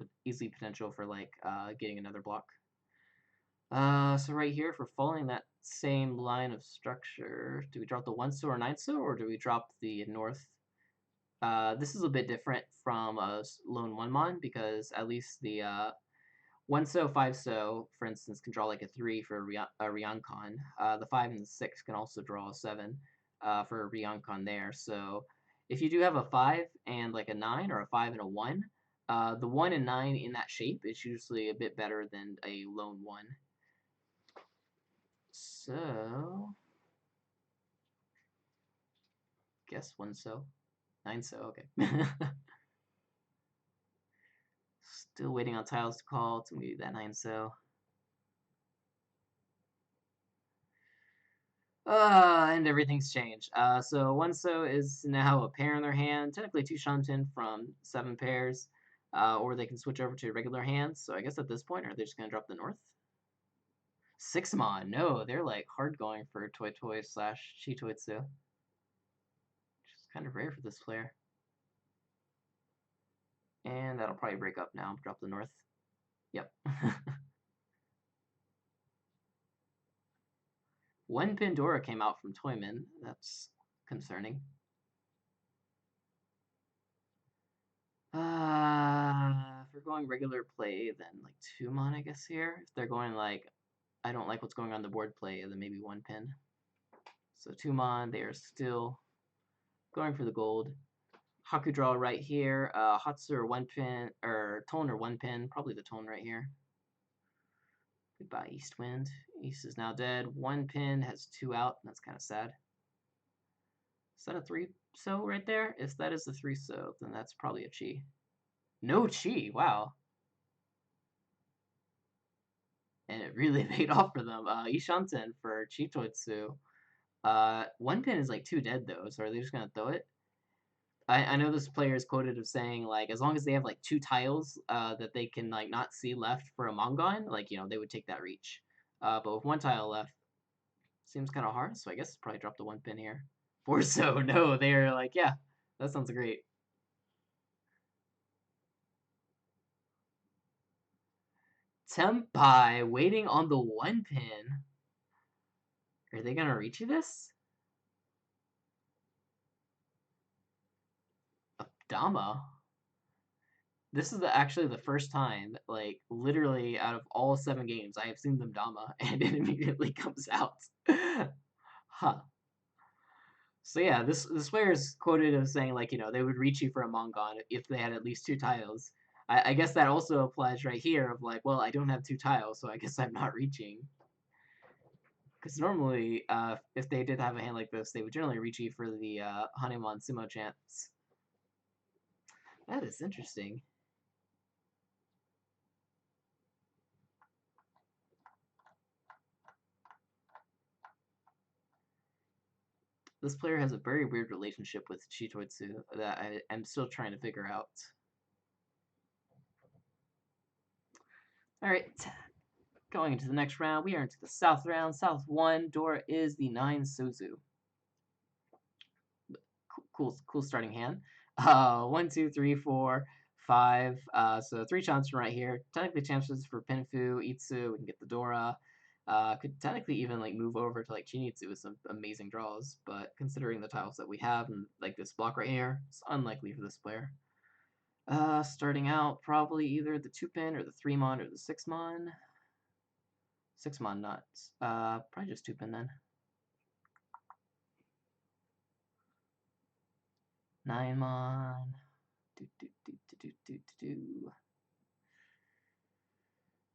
potential for like getting another block. So right here, if we're following that same line of structure, do we drop the 1-so or 9-so, or do we drop the north? This is a bit different from a lone 1-mon, because at least the 1-so, 5-so, for instance, can draw like a 3 for a Ryoncon. The 5 and the 6 can also draw a 7 for a Ryoncon there. So if you do have a 5 and like a 9, or a 5 and a 1, the 1 and 9 in that shape is usually a bit better than a lone 1. So, guess 1-so. 9-so, okay. Still waiting on tiles to call to move that 9-so. And everything's changed. So 1-so is now a pair in their hand, technically 2 Shanten from 7 pairs, or they can switch over to regular hands. So I guess at this point, are they just going to drop the north? 6-mon, no, they're like hard going for Toy Toy slash Chitoitsu, which is kind of rare for this player. And that'll probably break up now, drop the north. Yep. When Pandora came out from Toyman, that's concerning. If we're going regular play, then like 2 mon, I guess here. If they're going like, I don't like what's going on the board play, then maybe 1 pin. So 2 mon, they are still going for the gold. Haku draw right here. Hatsu or 1 pin, or Tone or 1 pin, probably the Tone right here. Goodbye, East Wind. East is now dead. 1 pin has 2 out. That's kind of sad. Is that a 3-so right there? If that is the 3-so, then that's probably a chi. No chi, wow. And it really paid off for them. Ishanten for Chitoitsu. 1 pin is like 2 dead though, so are they just gonna throw it? I know this player is quoted of saying like as long as they have like 2 tiles that they can like not see left for a Mongon, like they would take that reach. But with 1 tile left, seems kind of hard, so I guess probably drop the 1 pin here. 4-so, no, they're like, yeah, that sounds great. Tempai waiting on the 1 pin. Are they gonna reach you this? Dama. This is actually the first time, like literally out of all 7 games, I have seen them Dama, and it immediately comes out. Huh. So yeah, this player is quoted as saying like they would reach you for a Mongon if they had at least 2 tiles. I guess that also applies right here of like, well, I don't have 2 tiles, so I guess I'm not reaching. Because normally, if they did have a hand like this, they would generally reach you for the Hanemon Sumo chance. That is interesting. This player has a very weird relationship with Chitoitsu that I'm still trying to figure out. Alright, going into the next round, we are into the South round. South 1, Dora is the 9 Sozu. Cool starting hand. 1, 2, 3, 4, 5. So 3 chances right here. Technically chances for Pinfu, Itsu, we can get the Dora. Could technically even like move over to like Chinitsu with some amazing draws, but considering the tiles that we have and like this block right here, it's unlikely for this player. Starting out, probably either the 2-pin or the 3-mon or the 6-mon. 6-mon nuts. Probably just 2-pin then. 9-mon. Do do do do do do do do.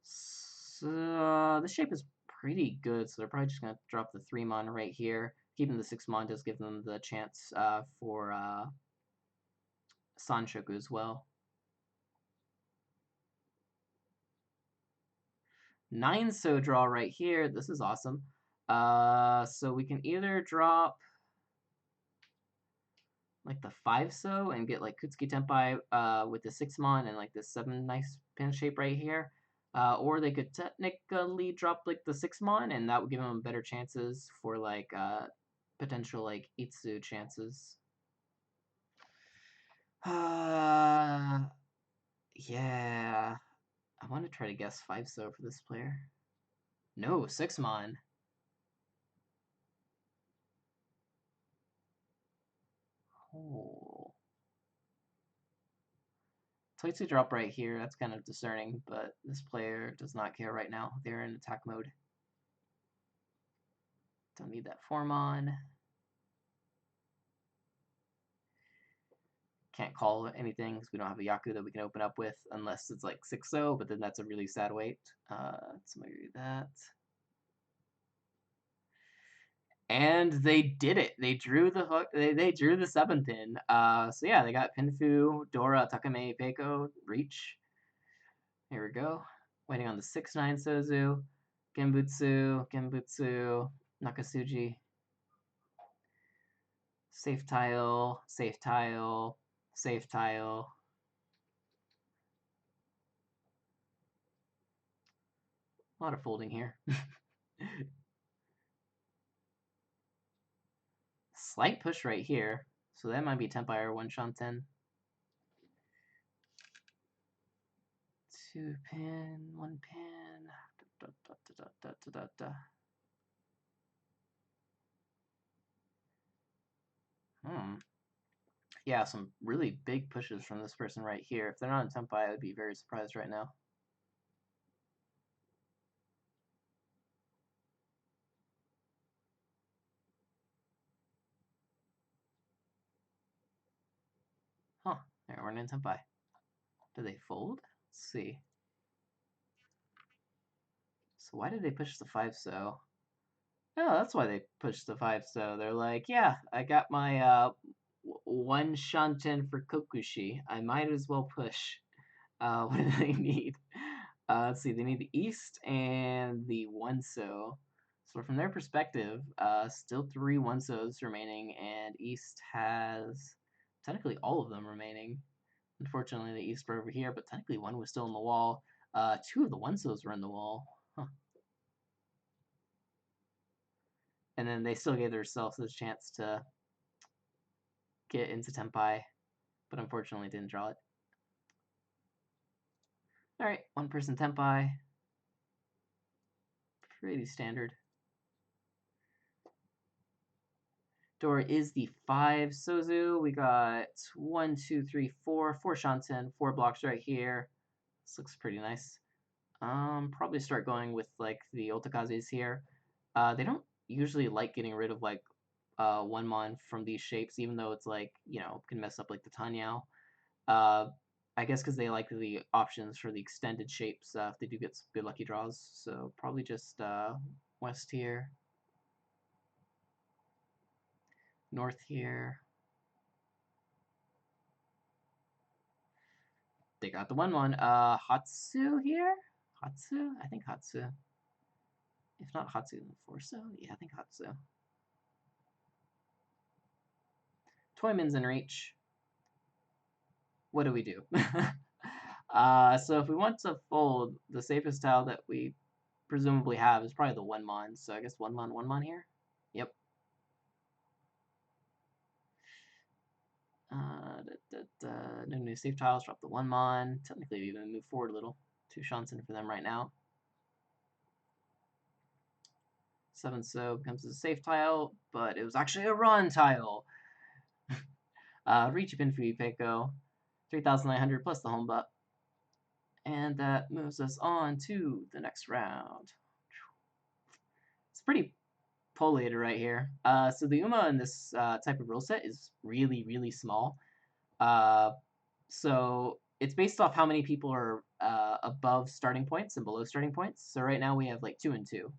So the shape is pretty good, so they're probably just gonna drop the 3-mon right here. Keeping the 6-mon does give them the chance for Sanshoku as well. 9 so draw right here. This is awesome. So we can either drop like the 5 so and get like Kutsuki Tenpai with the 6-mon and like this 7 nice pin shape right here. Or they could technically drop like the 6-mon and that would give them better chances for like potential like Itsu chances. Yeah. I want to try to guess 5 so for this player. No, 6-mon. Oh. Toitsu drop right here, that's kind of discerning, but this player does not care right now. They're in attack mode. Don't need that 4-mon. Can't call anything because we don't have a Yaku that we can open up with unless it's like 6-0, but then that's a really sad wait. So maybe that. And they did it. They drew the hook. They drew the 7-pin. So yeah, they got Pinfu, Dora, Takame, Peiko, Reach. Here we go. Waiting on the 6-9 Sozu, Genbutsu, Nakasuji. Safe tile, safe tile, safe tile. A lot of folding here. Slight push right here. So that might be Tenpai or 1-Shanten. 2-pin, 1-pin. Yeah, some really big pushes from this person right here. If they're not in Tenpai, I would be very surprised right now. Huh, they weren't in Tenpai. Do they fold? Let's see. So why did they push the 5 so? Oh, that's why they pushed the 5 so. They're like, yeah, I got my 1-Shanten for Kokushi. I might as well push. What do they need? Let's see, they need the East and the 1 so. So from their perspective, still 3 1 sos remaining, and East has technically all of them remaining. Unfortunately, the East were over here, but technically one was still in the wall. 2 of the 1 sos were in the wall. Huh. And then they still gave themselves this chance to get into Tenpai, but unfortunately didn't draw it. Alright, 1-person Tenpai. Pretty standard. Door is the 5 Sozu. We got 1, 2, 3, 4 Shanten, 4 blocks right here. This looks pretty nice. Probably start going with like the Otakazes here. They don't usually like getting rid of like 1-mon from these shapes, even though it's like, you know, can mess up like the Tanyao. I guess because they like the options for the extended shapes if they do get some good lucky draws. So probably just west here, north here. They got the 1-1. Hatsu here? Hatsu? I think Hatsu. If not Hatsu, then Forso? Yeah, I think Hatsu. Toyman's in reach. What do we do? So if we want to fold, the safest tile that we presumably have is probably the 1-mon. So I guess 1-mon, 1-mon here? Yep. No new safe tiles, drop the 1-mon. Technically, we even move forward a little. 2 Shansen for them right now. 7 so becomes a safe tile, but it was actually a run tile. Reach Pin for Peiko. 3,900 plus the home butt. And that moves us on to the next round. It's pretty collated right here. So the UMA in this type of rule set is really, really small. So it's based off how many people are above starting points and below starting points. So right now we have like 2 and 2.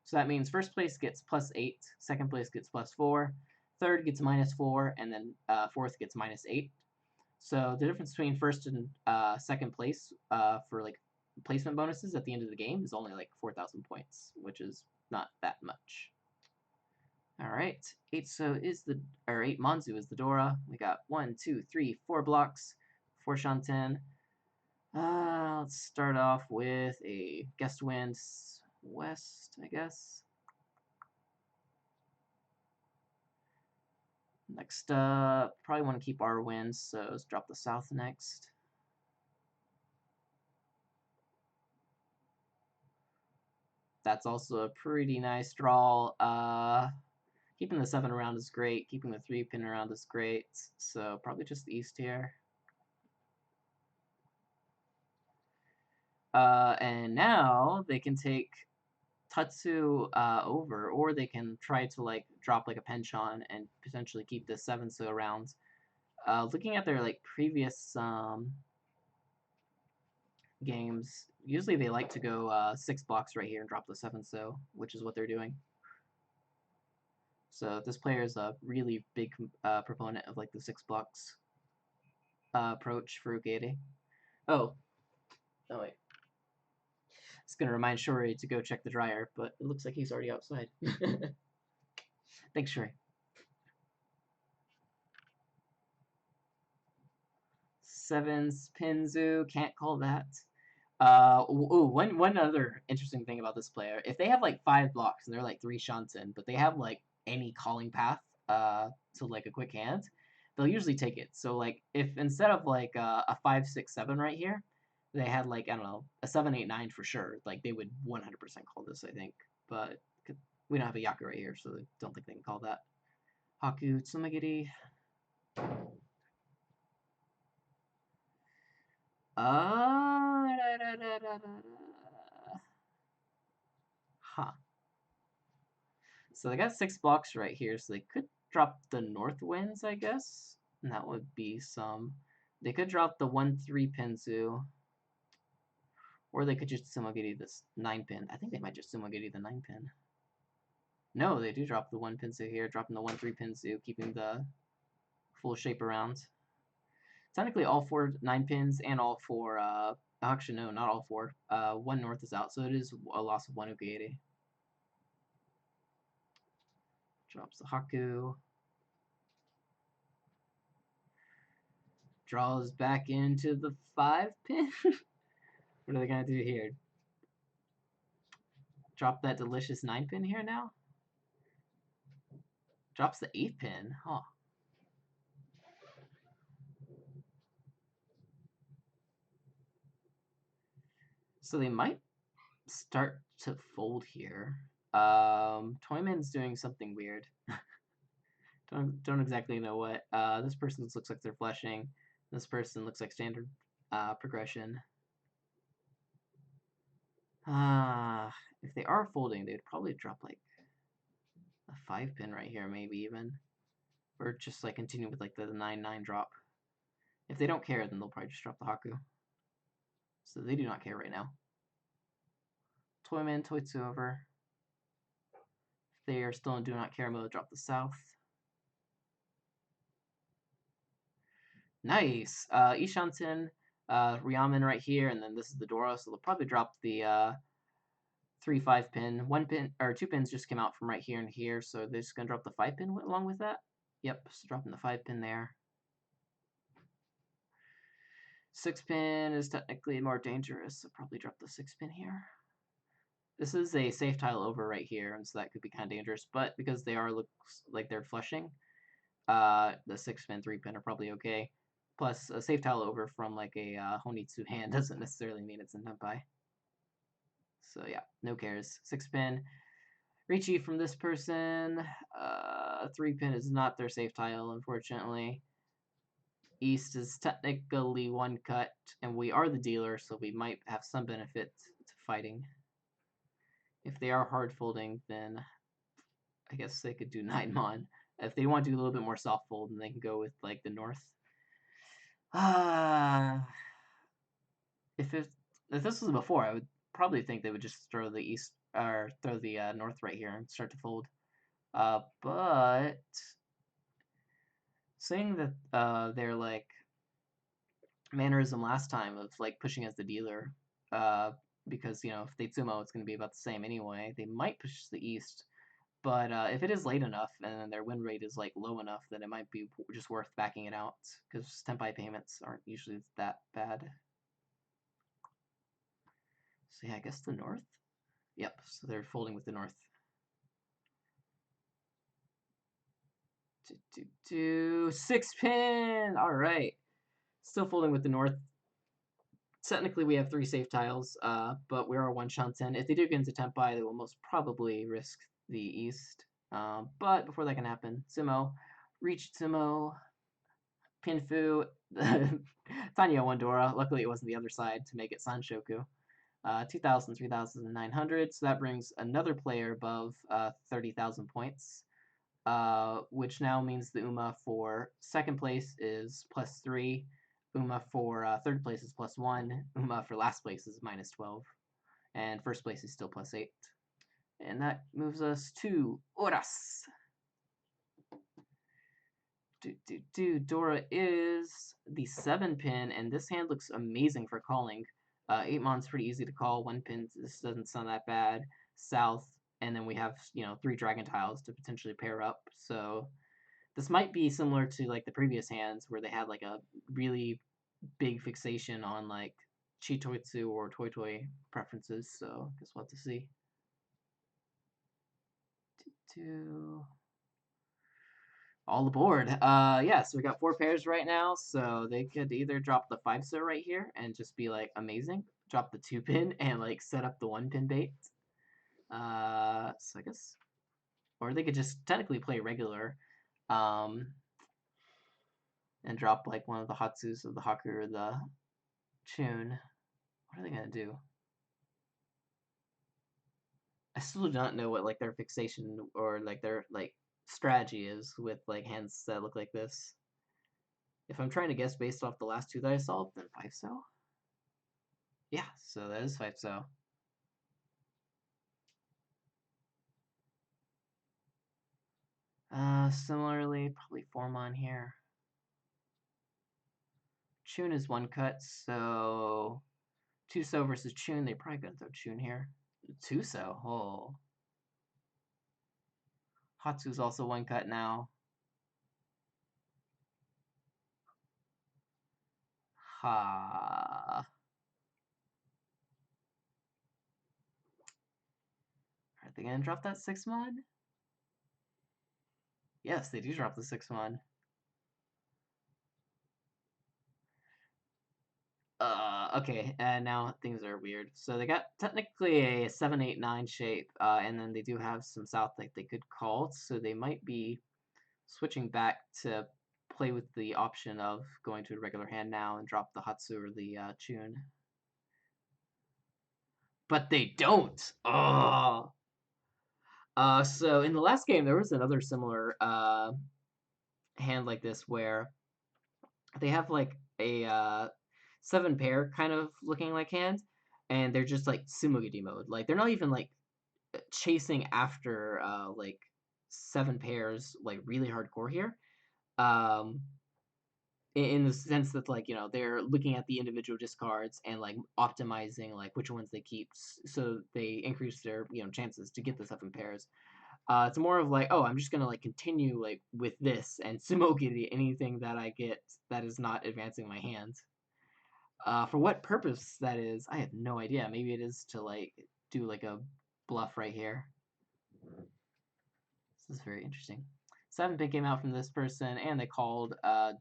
So that means first place gets +8, second place gets +4, third gets -4, and then fourth gets -8. So the difference between first and second place for like placement bonuses at the end of the game is only like 4,000 points, which is not that much. All right, 8 Manzu is the Dora. We got 1, 2, 3, 4 blocks, 4 Shanten. Let's start off with a Gust Wind West, I guess. Next up, probably want to keep our winds, so let's drop the South next. That's also a pretty nice draw. Keeping the 7 around is great. Keeping the 3 pin around is great. So probably just the East here. And now they can take Tatsu over, or they can try to like drop like a Penchon and potentially keep the 7 so around. Looking at their like previous games, usually they like to go 6 blocks right here and drop the 7 so, which is what they're doing. So this player is a really big proponent of like the 6 blocks approach for Ugete. Oh wait. It's gonna remind Shuri to go check the dryer, but it looks like he's already outside. Thanks, Shuri. 7's Pinzu, can't call that. One other interesting thing about this player, if they have like 5 blocks and they're like 3 Shanten, but they have like any calling path to like a quick hand, they'll usually take it. So like if instead of like a 5, 6, 7 right here, they had like, I don't know, a 7, 8, 9 for sure, like they would 100% call this, I think. But we don't have a Yaku right here, so I don't think they can call that. Haku Tsumagiri. Huh. So they got 6 blocks right here, so they could drop the north winds, I guess. And that would be some. They could drop the 1-3 Pinzu. Or they could just Sumogiri this 9 pin. I think they might just Sumogiri the 9 pin. No, they do drop the 1 Pinzu here, dropping the 1-3 Pinzu, keeping the full shape around. Technically all 4 9 pins and all 4 actually no, not all 4. 1 north is out, so it is a loss of 1 Ukiete. Drops the Haku. Draws back into the 5 pin. What are they gonna do here? Drop that delicious 9 pin here now? Drops the 8 pin, huh? So they might start to fold here. Toyman's doing something weird. don't exactly know what. This person looks like they're flushing. This person looks like standard progression. If they are folding, they'd probably drop like a 5 pin right here, maybe even. Or just like continue with like the 9-9 drop. If they don't care, then they'll probably just drop the Haku. So they do not care right now. Toyman, Toitsu over. If they are still in do not care mode, drop the south. Nice. Ishanten, Ryamen right here, and then this is the Dora, so they'll probably drop the 3-5 pin. 1 pin or 2 pins just came out from right here and here, so they're just gonna drop the 5 pin along with that. Yep, so dropping the 5 pin there. 6 pin is technically more dangerous, so probably drop the 6 pin here. This is a safe tile over right here, and so that could be kind of dangerous, but because they are looks like they're flushing, the 6 pin, 3 pin are probably okay. Plus, a safe tile over from like a Honitsu hand doesn't necessarily mean it's in Tenpai. So yeah, no cares. 6 pin. Richi from this person. 3 pin is not their safe tile, unfortunately. East is technically one cut, and we are the dealer, so we might have some benefit to fighting. If they are hard folding, then I guess they could do 9 mon. If they want to do a little bit more soft fold, then they can go with like the North. Ah, if it if this was before, I would probably think they would just throw the East or throw the North right here and start to fold. But saying that their like mannerism last time of like pushing as the dealer, uh, because if they Tsumo, it's going to be about the same anyway. They might push the East, but if it is late enough and their win rate is like low enough, then it might be just worth backing it out because Tenpai payments aren't usually that bad. So yeah, I guess the North. Yep, so they're folding with the North. 6 pin. All right, still folding with the North. Technically, we have 3 safe tiles, but we are a 1 Shanten. If they do get into Tenpai, they will most probably risk the East. But before that can happen, Sumo, reach Sumo, Pinfu, Tanya Wandora. Luckily, it wasn't the other side to make it Sanshoku. 2,000, 3,900. So that brings another player above 30,000 points, which now means the UMA for second place is +3. UMA for third place is +1. UMA for last place is -12. And first place is still +8. And that moves us to Horas. Dora is the 7 pin, and this hand looks amazing for calling. 8 mon's pretty easy to call. 1 pin, this doesn't sound that bad. South, and then we have 3 dragon tiles to potentially pair up. So this might be similar to like the previous hands where they had like a really big fixation on like Chitoitsu or Toitoi preferences. So I guess we'll have to see. All aboard. Yeah, so we got 4 pairs right now, so they could either drop the 5-so right here and just be like amazing, drop the 2 pin and like set up the 1 pin bait. So I guess, or they could just technically play regular, um, and drop like one of the Hatsus of the Haku or the Chun. What are they gonna do? I still do not know what like their fixation or like their like strategy is with like hands that look like this. If I'm trying to guess based off the last 2 that I solved, then 5-so. Yeah, so that is 5-so. Similarly, probably 4-mon here. Chun is 1 cut, so 2-so versus Chun. They're probably gonna throw Chun here. 2-so. Oh. Hatsu's also 1 cut now. Ha. Are they gonna drop that 6-mon? Yes, they do drop the 6-mon. Okay, and now things are weird. So they got technically a 7-8-9 shape, and then they do have some south that they could call, so they might be switching back to play with the option of going to a regular hand now and drop the Hatsu or the Chun. But they don't! Oh! So in the last game, there was another similar hand like this where they have like a 7 pair kind of looking like hand, and they're just like Sumogiri mode. Like they're not even like chasing after like 7 pairs like really hardcore here. Um, in the sense that like they're looking at the individual discards and like optimizing like which ones they keep so they increase their chances to get the 7 pairs. It's more of like, oh, I'm just gonna like continue like with this and smoke it anything that I get that is not advancing my hand. For what purpose that is, I have no idea. Maybe it is to like do like a bluff right here. This is very interesting. 7 pin came out from this person, and they called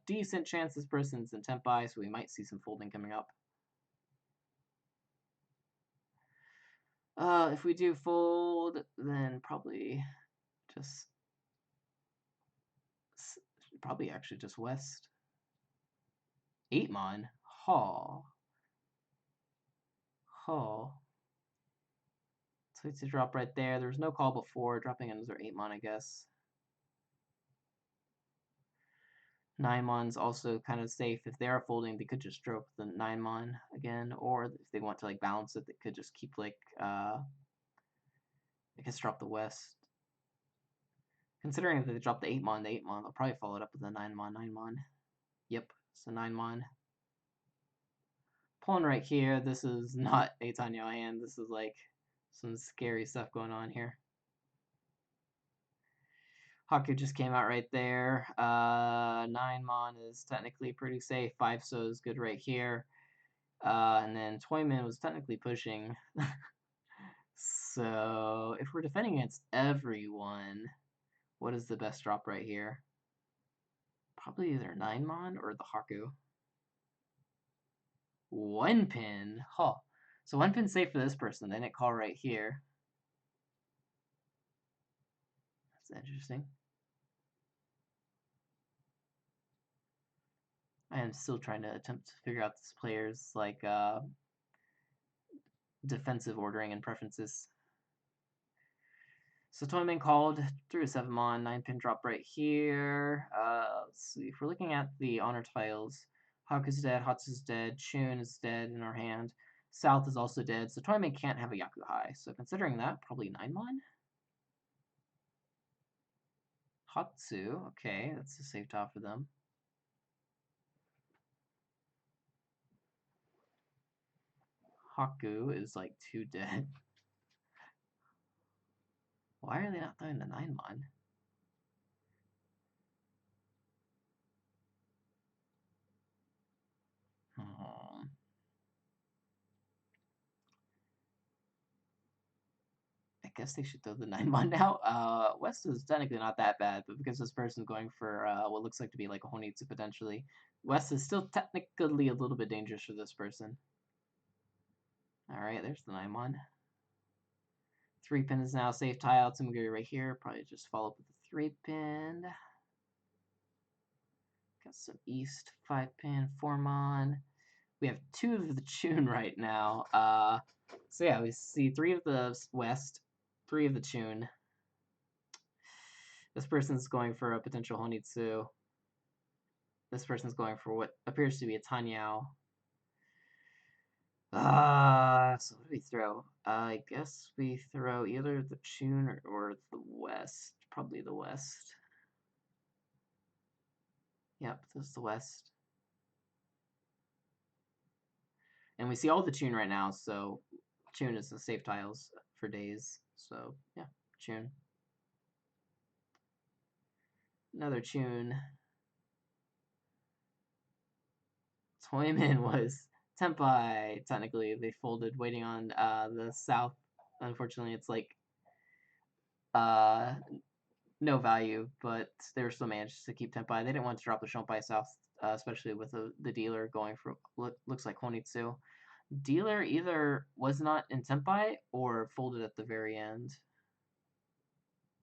decent chance this person's in Tenpai, so we might see some folding coming up. If we do fold, then probably just actually just west. 8-mon. Huh. Huh. So it's a drop right there. There was no call before. Dropping another 8-mon, I guess. 9-mon's also kind of safe. If they are folding, they could just drop the 9-mon again. Or if they want to like balance it, they could just keep like I guess drop the West. Considering if they drop the 8-mon, they'll probably follow it up with the 9-mon, 9-mon. Yep, so 9-mon. Pulling right here, this is not a Tanya hand. This is like some scary stuff going on here. Haku just came out right there. 9-mon is technically pretty safe. 5-so is good right here. And then Toyman was technically pushing. So if we're defending against everyone, what is the best drop right here? Probably either 9-mon or the Haku. 1-pin? Huh. So 1-pin's safe for this person. They didn't call right here. That's interesting. I am still trying to attempt to figure out this player's like defensive ordering and preferences. So Toyman called, threw a 7-mon, 9-pin drop right here. Let's see, if we're looking at the honor tiles, Hawk is dead, Hatsu's dead, Chun is dead in our hand, South is also dead, so Toyman can't have a Yaku High. So considering that, probably 9-mon? Hatsu, okay, that's a safe top for them. Haku is like 2 dead. Why are they not throwing the 9-mon? Oh. I guess they should throw the 9-mon now. West is technically not that bad, but because this person's going for what looks like to be like a Honitsu potentially, West is still technically a little bit dangerous for this person. Alright, there's the 9-mon. 3-pin is now safe tile. Tsumugiri right here. Probably just follow up with the 3-pin. Got some East 5-pin, 4-mon. We have 2 of the Chun right now. So yeah, we see 3 of the West, 3 of the Chun. This person's going for a potential Honitsu. This person's going for what appears to be a Tanyao. So what do we throw? I guess we throw either the Chun or the West. Probably the West. Yep, this is the West. And we see all the Chun right now, so Chun is the safe tiles for days. So yeah, Chun. Another Chun. Toyman was Tenpai. Technically, they folded, waiting on the South. Unfortunately, it's like no value, but they were still managed to keep Tenpai. They didn't want to drop the Shonpai South, especially with the dealer going for looks like Honitsu. Dealer either was not in Tenpai or folded at the very end.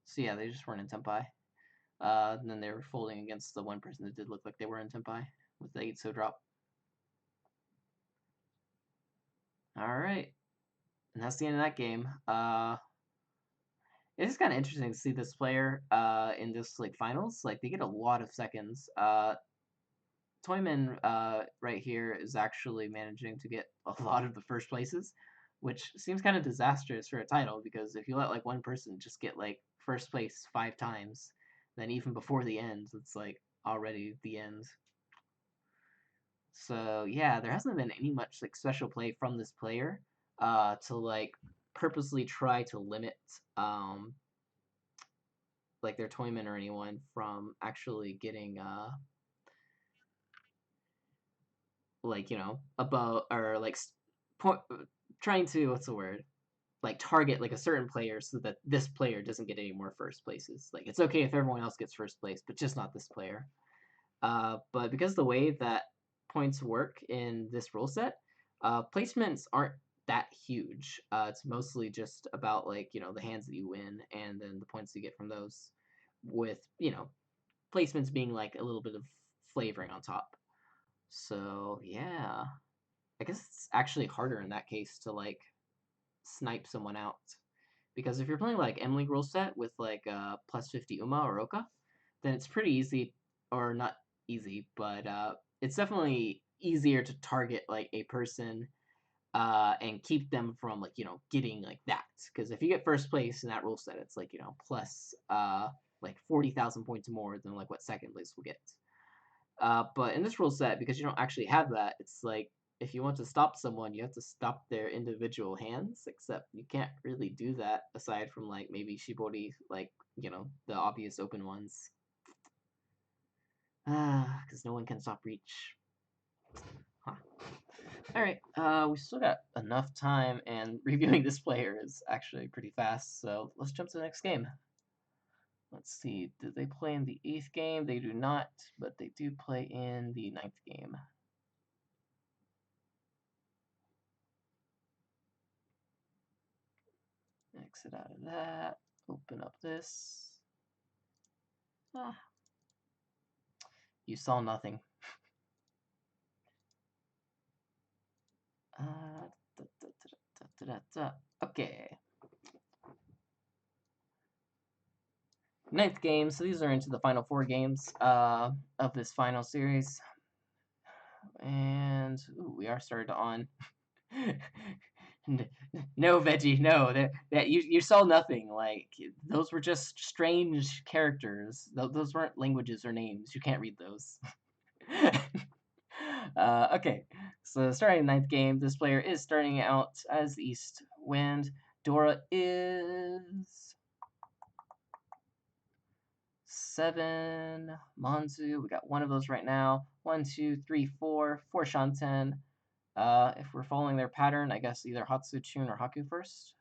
So yeah, they just weren't in Tenpai. And then they were folding against the one person that did look like they were in Tenpai with the 8-so drop. Alright. And that's the end of that game. It's kind of interesting to see this player in this like finals. Like they get a lot of seconds. Toyman right here is actually managing to get a lot of the first places, which seems kind of disastrous for a title because if you let like one person just get like first place 5 times, then even before the end, it's like already the end. So yeah, there hasn't been any much like special play from this player to like purposely try to limit like their Toyman or anyone from actually getting like above or like point trying to what's the word like target like a certain player so that this player doesn't get any more first places. Like it's okay if everyone else gets first place, but just not this player. But because the way that points work in this rule set, placements aren't that huge. It's mostly just about like the hands that you win and then the points you get from those, with placements being like a little bit of flavoring on top. So yeah, I guess it's actually harder in that case to like snipe someone out. Because if you're playing like Emily rule set with like plus 50 Uma or Oka, then it's pretty easy, or not easy, but it's definitely easier to target like a person and keep them from like getting like that. Because if you get first place in that rule set, it's like plus like 40,000 points more than like what second place will get. But in this rule set, because you don't actually have that, it's like if you want to stop someone, you have to stop their individual hands. Except you can't really do that aside from like maybe Shibori, like the obvious open ones. Because no one can stop reach. Huh. All right, we still got enough time, and reviewing this player is actually pretty fast. So let's jump to the next game. Let's see. Did they play in the 8th game? They do not, but they do play in the 9th game. Exit out of that. Open up this. Ah, you saw nothing. Uh, Okay. 9th game. So these are into the final 4 games of this final series. And ooh, we are started on. No, Veggie, no. That you saw nothing. Like those were just strange characters. Those weren't languages or names. You can't read those. Okay, so starting 9th game, this player is starting out as the East Wind. Dora is 7. Monzu, we got one of those right now. 1, 2, 3, 4. 4 Shanten. If we're following their pattern, I guess either Hatsu, Chun, or Haku first.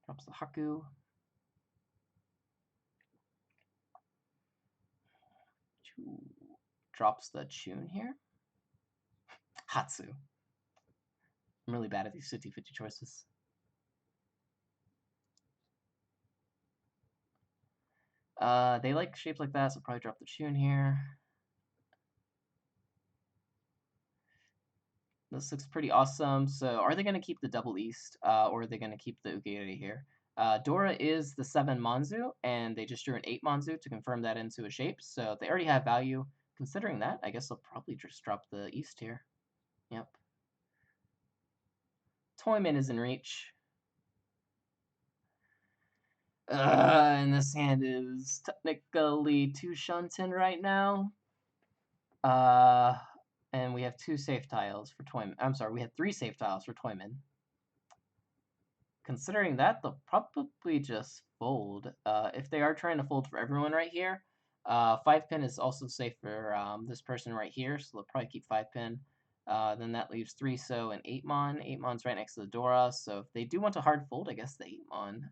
Drops the Haku. Drops the Chun here. Hatsu. I'm really bad at these 50-50 choices. They like shapes like that, so probably drop the Chun here. This looks pretty awesome. So are they going to keep the double east, or are they going to keep the Ugere here? Dora is the 7 Manzu, and they just drew an 8 Manzu to confirm that into a shape. So they already have value. Considering that, I guess they'll probably just drop the east here. Yep. Toyman is in reach. And this hand is technically 2 Shunten right now. And we have 2 safe tiles for Toyman. I'm sorry, we have 3 safe tiles for Toyman. Considering that, they'll probably just fold. If they are trying to fold for everyone right here, 5 pin is also safe for this person right here, so they'll probably keep 5 pin. Then that leaves 3 so and 8 mon. 8 mon's right next to the Dora, so if they do want to hard fold, I guess the 8 mon.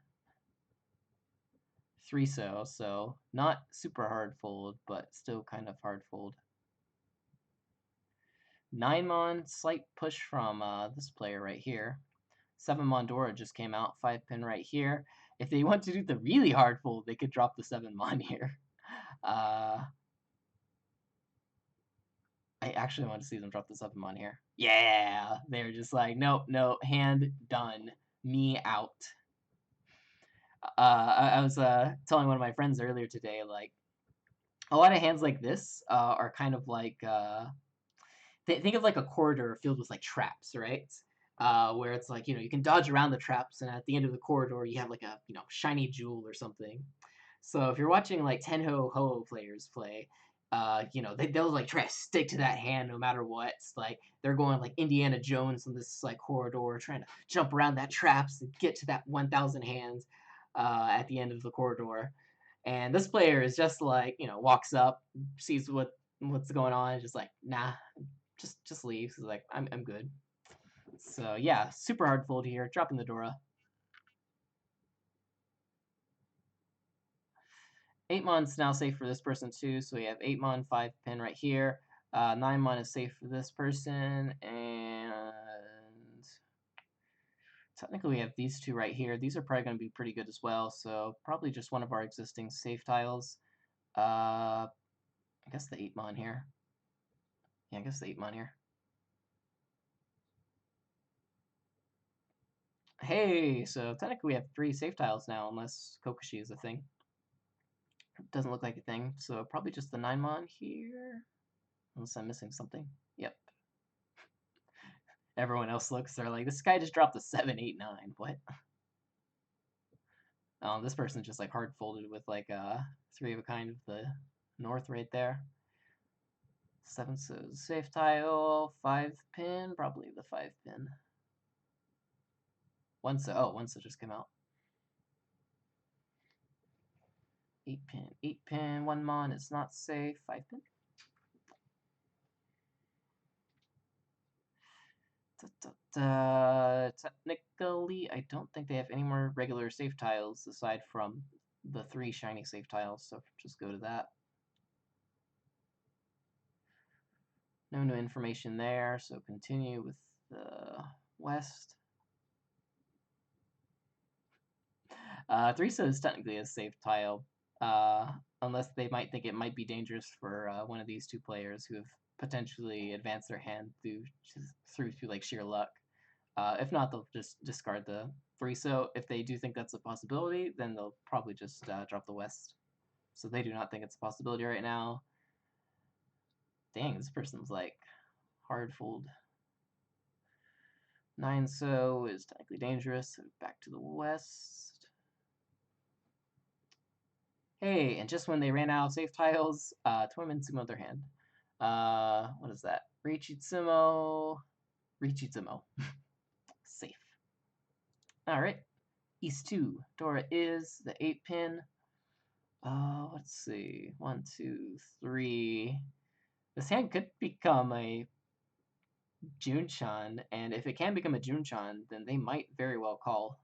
3 so not super hard fold, but still kind of hard fold. 9 mon, slight push from this player right here. 7 Mondora just came out, 5 pin right here. If they want to do the really hard fold, they could drop the 7 Mon here. I actually want to see them drop the 7 Mon here. Yeah! They're just like, nope, no, hand done. Me out. I was telling one of my friends earlier today, like, a lot of hands like this are kind of like think of like a corridor filled with like traps, right? Where it's like you can dodge around the traps, and at the end of the corridor you have like a shiny jewel or something. So if you're watching like Tenho Ho players play, they'll like try to stick to that hand no matter what. It's like they're going like Indiana Jones in this like corridor, trying to jump around that traps and get to that 1,000 hands at the end of the corridor. And this player is just like walks up, sees what's going on, just like nah, just leaves. He's like, I'm good. So yeah, super hard fold here, dropping the Dora. 8 mon's now safe for this person too, so we have 8 mon, 5 pin right here. 9 mon is safe for this person, and technically we have these 2 right here. These are probably going to be pretty good as well, so probably just one of our existing safe tiles. I guess the 8 mon here. Yeah, I guess the 8 mon here. Hey, so technically we have 3 safe tiles now, unless Kokoshi is a thing. Doesn't look like a thing, so probably just the 9 mon here. Unless I'm missing something. Yep. Everyone else looks, they're like, this guy just dropped a 7, 8, 9. What? This person's just like hard folded with like 3 of a kind of the north right there. 7 so safe tile, 5 pin, probably the 5 pin. 1 so, oh, 1 so just came out. 8 pin, 1 mon, it's not safe, 5 pin. Technically, I don't think they have any more regular safe tiles aside from the 3 shiny safe tiles, so just go to that. No new information there, so continue with the west. 3 is technically a safe tile, unless they might think it might be dangerous for one of these 2 players who have potentially advanced their hand through like sheer luck. If not, they'll just discard the 3. So if they do think that's a possibility, then they'll probably just drop the west. So they do not think it's a possibility right now. Dang, this person's like hard fold. 9 so is technically dangerous. So back to the west. Hey, and just when they ran out of safe tiles, Torment Sumo their hand. What is that? Richitsumo. Safe. Alright. East 2. Dora is the 8 pin. Let's see. 1, 2, 3. This hand could become a Junchan, and if it can become a Junchan, then they might very well call.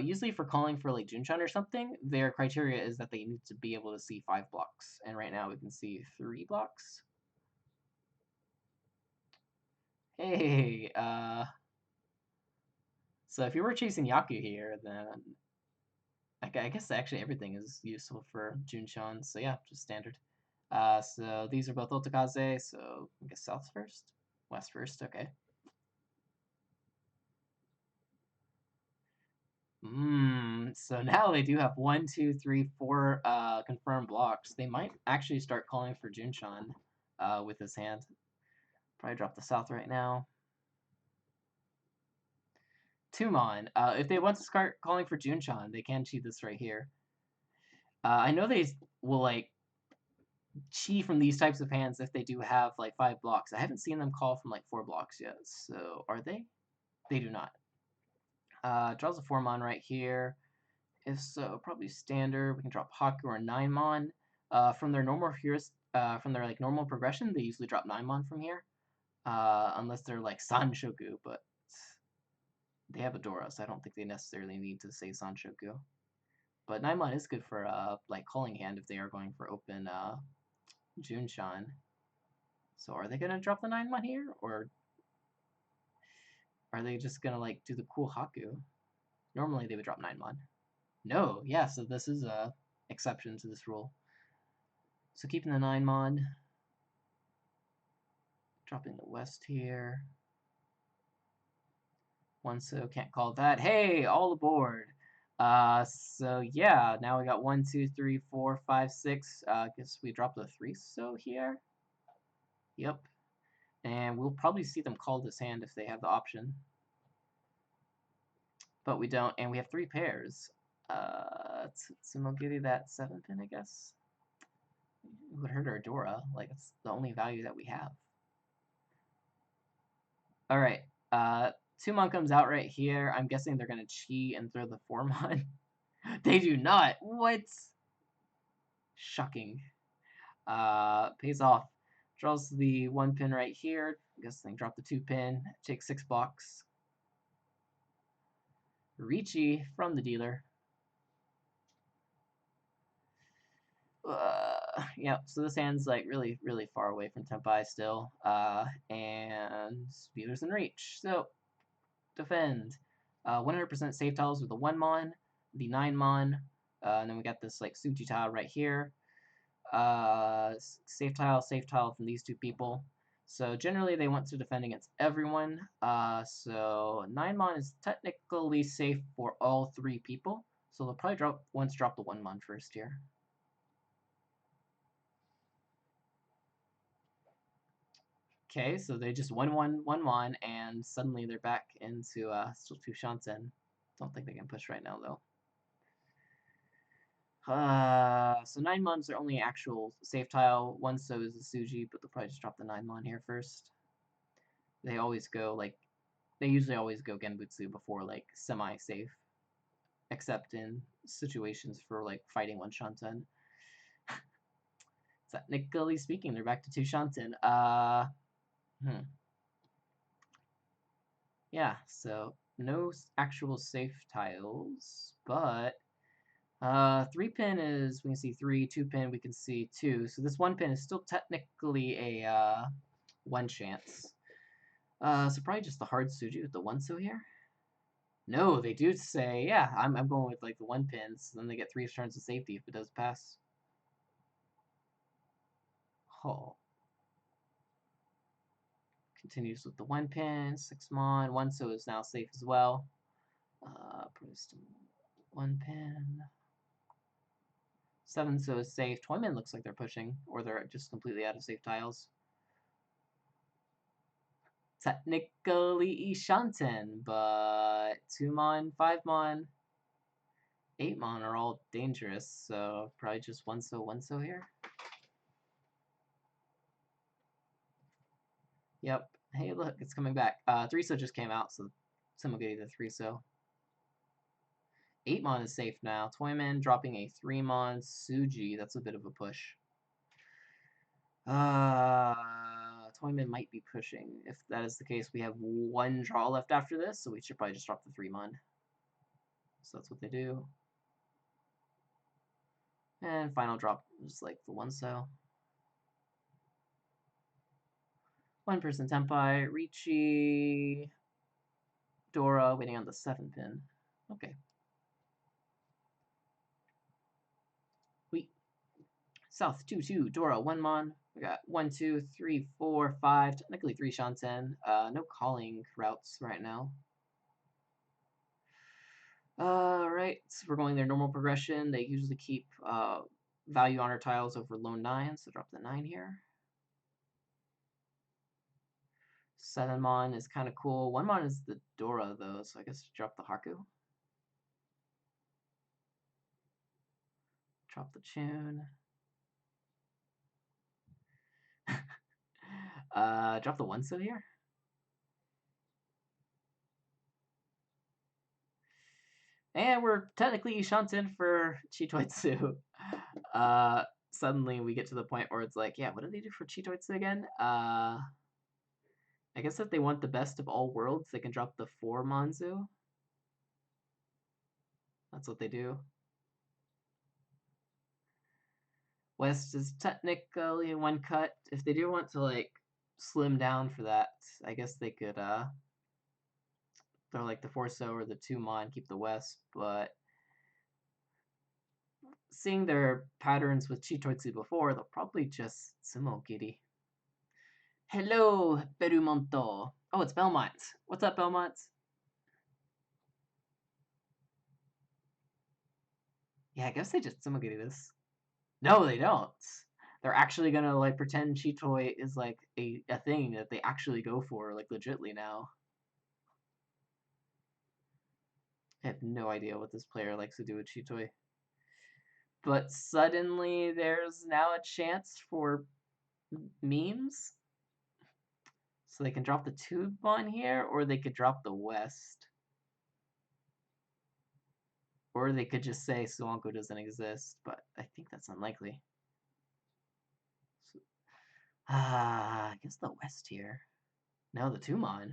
Usually for calling for like Junchan or something, their criteria is that they need to be able to see 5 blocks, and right now we can see 3 blocks. Hey, so if you were chasing Yaku here, then I guess actually everything is useful for Junchan, so yeah, just standard. So these are both Otakaze, so I guess south first? West first, okay. So now they do have 1, 2, 3, 4 confirmed blocks. They might actually start calling for Junchan with this hand. Probably drop the south right now. Tumon. If they want to start calling for Junchan, they can cheat this right here. I know they will like cheat from these types of hands if they do have like 5 blocks. I haven't seen them call from like 4 blocks yet. So are they? They do not. Draws a 4 mon right here. If so, probably standard. We can drop Haku or 9 mon. From their normal from their like normal progression, they usually drop 9 mon from here. Unless they're like Sanshoku, but they have Adora, so I don't think they necessarily need to say Sanshoku. But 9 mon is good for like calling hand if they are going for open Junshan. So are they gonna drop the 9 mon here, or are they just gonna like do the cool Haku? Normally they would drop 9 mon. No, yeah, so this is a exception to this rule. So keeping the 9 mon, dropping the west here. 1 so can't call that. Hey, all aboard. So yeah, now we got 1, 2, 3, 4, 5, 6. Guess we dropped the 3 so here. Yep. And we'll probably see them call this hand if they have the option. But we don't, and we have 3 pairs. Tsumogiri that 7 pin, I guess. It would hurt our Dora. Like, it's the only value that we have. Alright. 2 mon comes out right here. I'm guessing they're gonna cheat and throw the 4 mon. They do not. What? Shocking. Pays off. Draws the 1 pin right here. I guess they drop the 2 pin. Takes 6 blocks. Ricci from the dealer. Yeah, so this hand's like really, really far away from Tenpai still. And dealer's in reach. So, defend. 100% save tiles with the 1 mon, the 9 mon, and then we got this like Suji tile right here. Save tile from these 2 people. So generally they want to defend against everyone. So 9 mon is technically safe for all 3 people. So they'll probably drop the 1 mon first here. Okay, so they just 1 mon, and suddenly they're back into still 2 Shanten. Don't think they can push right now though. So 9 mons are only actual safe tile. 1 so is a Suji, but they'll probably just drop the 9 mon here first. They always go like they usually always go Genbutsu before like semi-safe, except in situations for like fighting 1 Shanten. Technically speaking, they're back to 2 Shanten. Yeah, so no actual safe tiles, but 3-pin is, we can see 3, 2-pin we can see 2, so this 1-pin is still technically a 1 chance. So probably just the hard Suji with the 1 so here. No, they do say, yeah, I'm going with like the 1 pins, so then they get 3 turns of safety if it does pass. Oh. Continues with the 1 pin, 6 mon, 1 so is now safe as well. Post 1 pin. 7 so is safe. Toyman looks like they're pushing, or they're just completely out of safe tiles. Technically Ishanten, but 2 mon, 5 mon, 8 mon are all dangerous, so probably just 1 so here. Yep. Hey, look, it's coming back. 3 so just came out, so someone get the 3 so. 8 mon is safe now. Toyman dropping a 3 mon Suji. That's a bit of a push. Toyman might be pushing. If that is the case, we have 1 draw left after this, so we should probably just drop the 3 mon. So that's what they do. And final drop is like the 1 so. 1 person Tenpai, Ricci, Dora waiting on the 7 pin. Okay. Wait. South 2-2, Dora 1 mon. We got 1, 2, 3, 4, 5, technically 3 Shanten. No calling routes right now. Right, so we're going their normal progression. They usually keep value honor tiles over lone 9, so drop the 9 here. 7 mon is kind of cool. 1 mon is the Dora though, so I guess drop the Haku. Drop the Chun. Drop the 1 so here. And we're technically Shanten for Chitoitsu. Suddenly we get to the point where it's like, yeah, what do they do for Chitoitsu again? I guess if they want the best of all worlds, they can drop the 4 Manzu. That's what they do. West is technically 1 cut. If they do want to like slim down for that, I guess they could throw like the 4 so or the 2 mon, keep the West, but seeing their patterns with Chitoitsu before, they'll probably just Sumo Giri. Hello, Perumonto. Oh, it's Belmont. What's up, Belmont? Yeah, I guess they just Sumo Giri this. No, they don't. They're actually gonna like pretend Chitoi is like a thing that they actually go for, like legitly now. I have no idea what this player likes to do with Chitoi. But suddenly there's now a chance for memes. So they can drop the tube on here, or they could drop the West. Or they could just say Suanko doesn't exist, but I think that's unlikely. So, I guess the West here. No, the Tumon.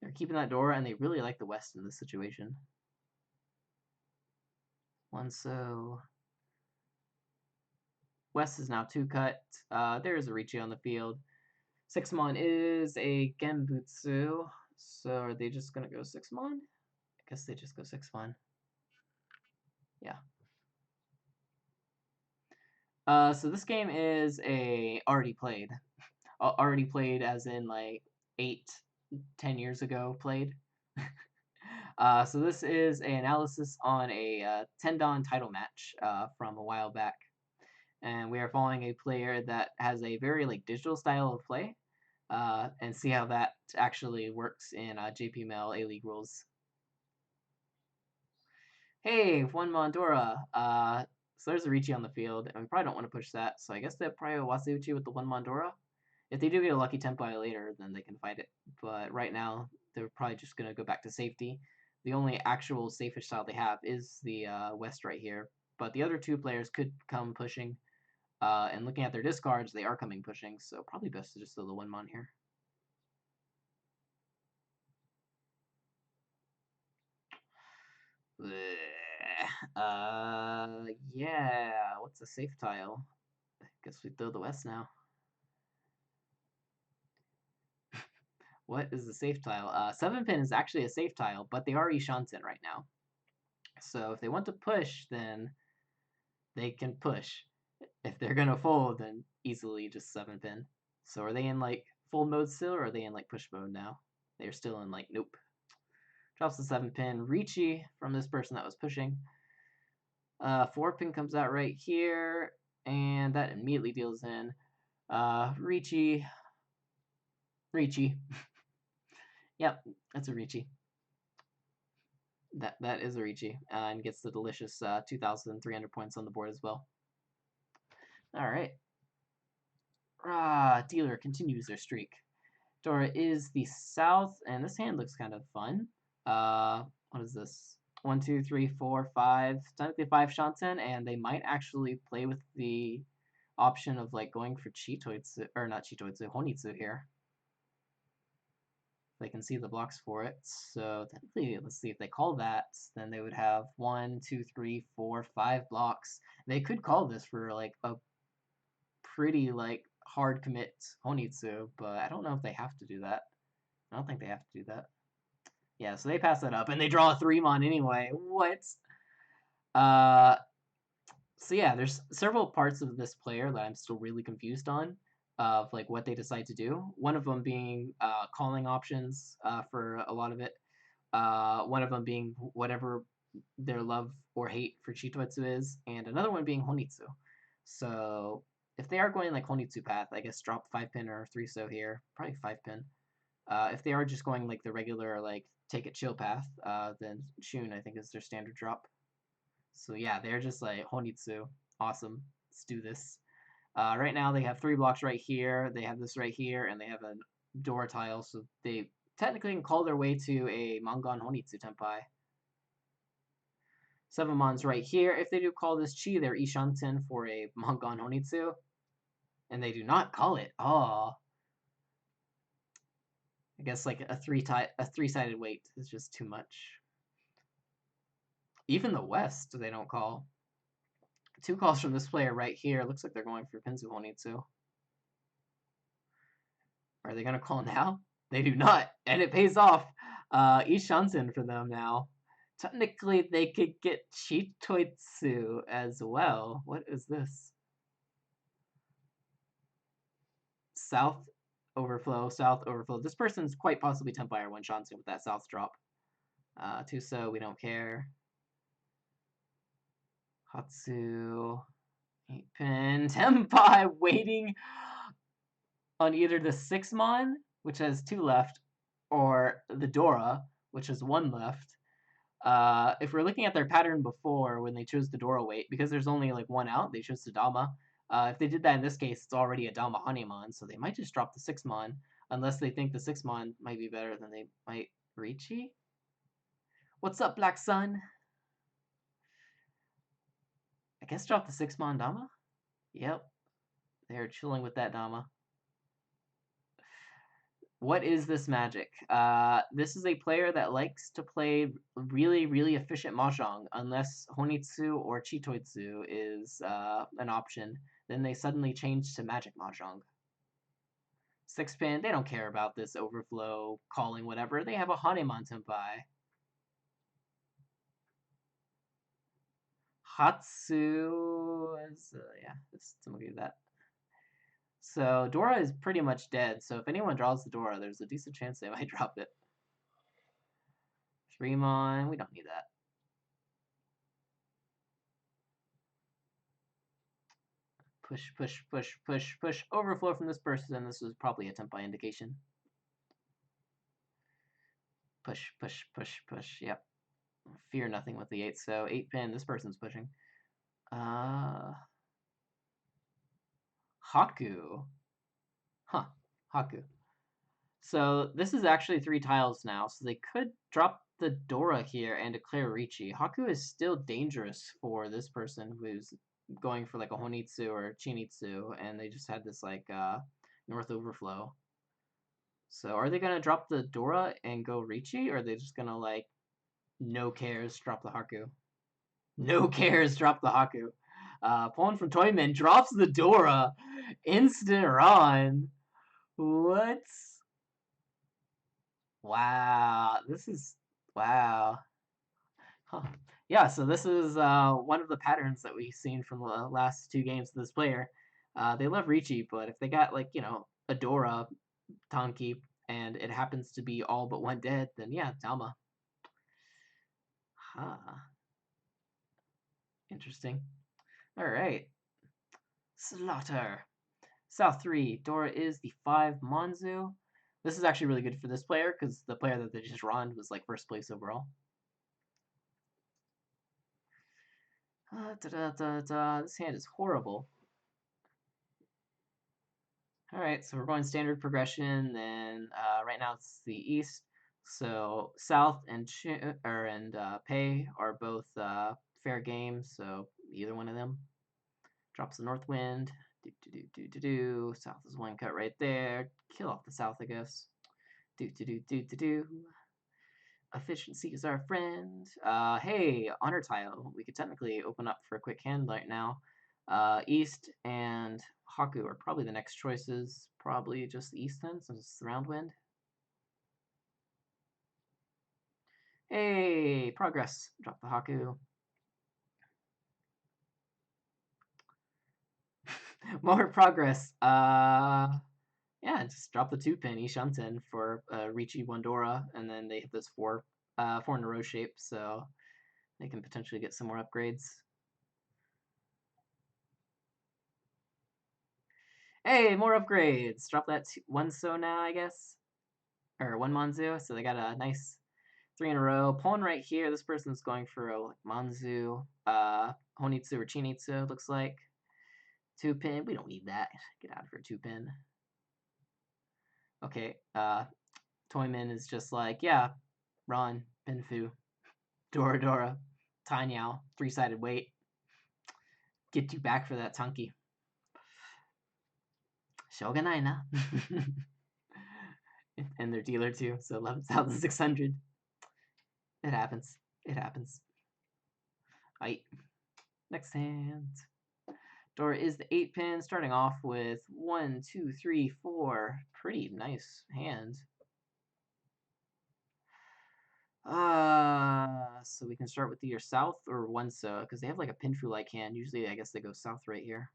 They're keeping that door, and they really like the West in this situation. 1 so. West is now 2 cut. There's a Ricci on the field. 6 mon is a Genbutsu. So are they just gonna go 6 mon? I guess they just go 6 mon. Yeah. So this game is a already played. already played, as in like 8-10 years ago played. So this is an analysis on a 10-dan title match from a while back, and we are following a player that has a very like digital style of play, and see how that actually works in JPML A-League rules. Hey, one Mondora. So there's a Ricci on the field, and we probably don't want to push that. So I guess they'll probably Wasuuchi with the one Mondora. If they do get a lucky Tempai later, then they can fight it. But right now, they're probably just gonna go back to safety. The only actual safest style they have is the West right here. But the other two players could come pushing. And looking at their discards, they are coming pushing. So probably best to just throw the one Mon here. Yeah. What's a safe tile? I guess we throw the West now. What is the safe tile? 7-pin is actually a safe tile, but they are Ishanten right now. So if they want to push, then they can push. If they're gonna fold, then easily just 7-pin. So are they in like fold mode still, or are they in like push mode now? They're still in like nope. Drops the 7-pin. Ricci from this person that was pushing. 4-pin comes out right here, and that immediately deals in. Ricci. Yep, that's a Ricci. That is a Ricci, and gets the delicious 2,300 points on the board as well. All right. Dealer continues their streak. Dora is the south, and this hand looks kind of fun. What is this? 1, 2, 3, 4, 5. Technically 5 Shanten, and they might actually play with the option of like going for Chitoitsu, or not Chitoitsu, Honitsu here. They can see the blocks for it. So technically, let's see if they call that, then they would have 1, 2, 3, 4, 5 blocks. They could call this for like a pretty like hard commit Honitsu, but I don't know if they have to do that. I don't think they have to do that. Yeah, so they pass that up and they draw a 3-mon anyway. What? Uh, so yeah, there's several parts of this player that I'm still really confused on, of like what they decide to do. One of them being calling options for a lot of it. One of them being whatever their love or hate for Chitoetsu is, and another one being Honitsu. So if they are going like Honitsu path, I guess drop 5-pin or 3-so here, probably 5-pin. If they are just going like the regular like take it chill path, then Shun I think is their standard drop. So yeah, they're just like Honitsu, awesome. Let's do this. Right now they have 3 blocks right here. They have this right here, and they have a door tile, so they technically can call their way to a Mangan Honitsu Tenpai. 7 Mons right here. If they do call this Chi, they're Ishanten for a Mangan Honitsu. And they do not call it. Oh. I guess like a 3-sided weight is just too much. Even the West, they don't call. 2 calls from this player right here. Looks like they're going for Pinzu Honitsu. Are they going to call now? They do not, and it pays off. Ishansen for them now. Technically, they could get Chitoitsu as well. What is this? South overflow, south overflow. This person's quite possibly Tenpai or one Shansen with that south drop. 2-so, we don't care. Hatsu, 8-pin, Tenpai waiting on either the 6-mon, which has 2 left, or the Dora, which has 1 left. If we're looking at their pattern before when they chose the Dora weight, because there's only like 1 out, they chose the Dama. If they did that in this case, it's already a Dama Hanemon, so they might just drop the 6-mon, unless they think the 6-mon might be better than they might Ricci. What's up, Black Sun? I guess drop the 6-mon Dama? Yep. They're chilling with that Dama. What is this magic? This is a player that likes to play really, really efficient Mahjong, unless Honitsu or Chitoitsu is an option. Then they suddenly change to Magic Mahjong. 6-pin, they don't care about this overflow, calling, whatever. They have a Hanemon Tenpai. Hatsu is, yeah, I'm gonna do that. So Dora is pretty much dead, so if anyone draws the Dora, there's a decent chance they might drop it. 3 mon, we don't need that. Push, push, push, push, push. Overflow from this person. This was probably a Tempai indication. Push, push, push, push. Yep. Fear nothing with the 8, so 8 pin. This person's pushing. Haku. Huh. Haku. So this is actually 3 tiles now, so they could drop the Dora here and declare Ricci. Haku is still dangerous for this person who's going for like a Honitsu or Chinitsu, and they just had this like North Overflow. So are they gonna drop the Dora and go Ricci, or are they just gonna like no cares drop the Haku? No cares drop the Haku. Pawn from Toyman drops the Dora. Instant run. What? Wow, this is wow. Huh. Yeah, so this is one of the patterns that we've seen from the last 2 games of this player. They love Ricci, but if they got like Adora, Tonki, and it happens to be all but one dead, then yeah, Dama. Huh. Interesting. All right. Slaughter. South 3. Dora is the 5 Monzu. This is actually really good for this player because the player that they just run was like first place overall. This hand is horrible. Alright, so we're going standard progression, then right now it's the east. So South and Pei are both fair game, so either one of them. Drops the north wind. South is one cut right there. Kill off the south, I guess. Efficiency is our friend. Hey, honor tile. We could technically open up for a quick hand right now. East and Haku are probably the next choices. Probably just the East then, since it's the round wind. Hey, progress. Drop the Haku. More progress. Yeah, just drop the 2-pin Ishunten for Ricci Wandora, and then they hit this 4 in a row shape, so they can potentially get some more upgrades. Hey, more upgrades! Drop that 1 so now, I guess. Or 1 Monzu, so they got a nice 3 in a row. Pawn right here, this person's going for a Monzu, Honitsu or Chinitsu, looks like. 2-pin, we don't need that. Get out of here, 2-pin. Okay, Toyman is just like, yeah, Ron, Pinfu, Dora Dora, Tanyao, 3-sided weight. Get you back for that Tunky. Shogunai na. And their dealer too, so 11,600. It happens. It happens. Aight. Next hand. Dora is the 8-pin, starting off with 1, 2, 3, 4. Pretty nice hand. So we can start with either south or one so, because they have like a Pinfu-like hand. Usually, I guess they go south right here.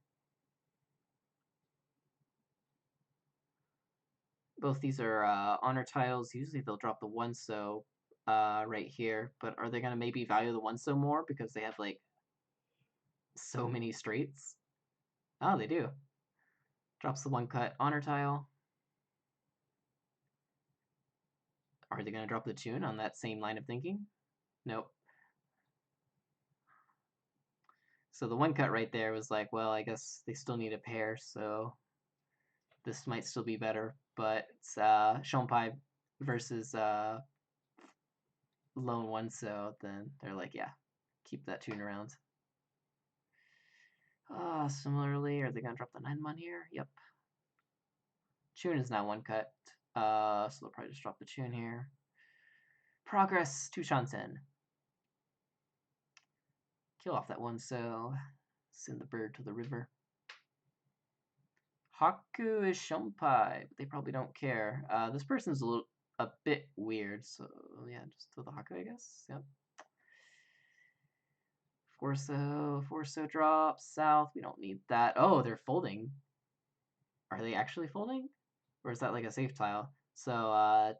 Both these are honor tiles. Usually they'll drop the one so right here, but are they gonna maybe value the one so more because they have like so many straights? Oh, they do. Drops the one cut honor tile. Are they gonna drop the tune on that same line of thinking? Nope. So the one cut right there was like, well, I guess they still need a pair, so this might still be better. But it's Shonpai versus Lone One, so then they're like, yeah, keep that tune around. Similarly, are they gonna drop the 9-mon here? Yep. Tune is now one cut. So they'll probably just drop the tune here. Progress to Shansen. Kill off that one, so send the bird to the river. Haku is Shunpai, but they probably don't care. This person's a bit weird, so yeah, just throw the Haku, I guess. Yep. Forso drop south. We don't need that. Oh, they're folding. Are they actually folding? Or is that like a safe tile? So,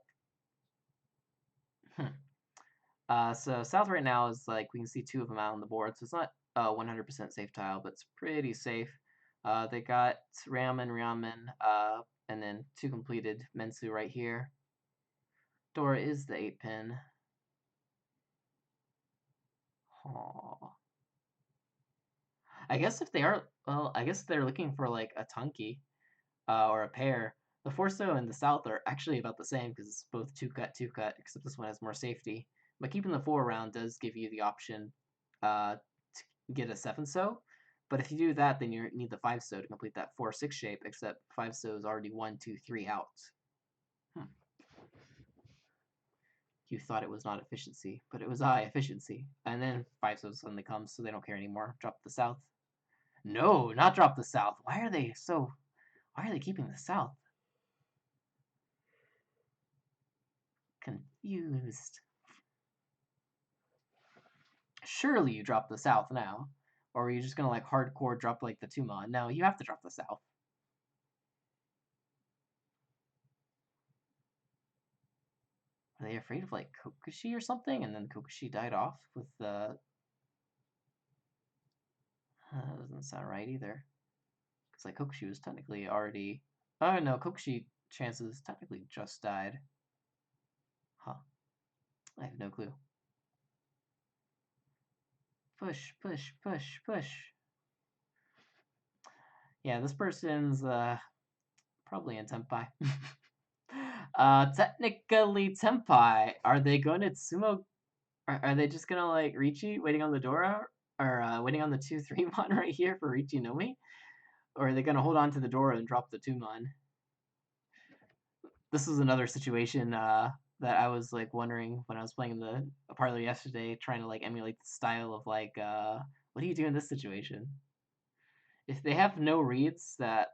so south right now is like, we can see two of them out on the board, so it's not a 100% safe tile, but it's pretty safe. They got Ramen, and then two completed Mensu right here. Dora is the 8-pin. Aww. I guess if they are, well, I guess they're looking for like a Tunky, or a pair. The Forso and the South are actually about the same because it's both two cut, except this one has more safety. But keeping the 4 around does give you the option to get a 7 so. But if you do that, then you need the 5 so to complete that 4-6 shape, except 5 so is already 1, 2, 3 out. You thought it was not efficiency, but it was high efficiency. And then 5 so suddenly comes, so they don't care anymore. Drop the South. No, not drop the South. Why are they keeping the South? Confused. Surely you drop the South now. Or are you just gonna like hardcore drop like the Tuma? No, you have to drop the South. Are they afraid of like Kokushi or something? And then Kokushi died off with the... that doesn't sound right either. Because like Kokushi was technically already... Oh no, Kokushi chances technically just died. Huh. I have no clue. Push, push, push, push. Yeah, this person's probably in Tenpai. Technically Tenpai. Are they going to Sumo? Are they just gonna like Richi waiting on the Dora? Or waiting on the 2-3 mon right here for Richi Nomi? Or are they gonna hold on to the Dora and drop the 2 mon? This was another situation that I was like wondering when I was playing in the parlor yesterday, trying to like emulate the style of like what do you do in this situation? If they have no reads that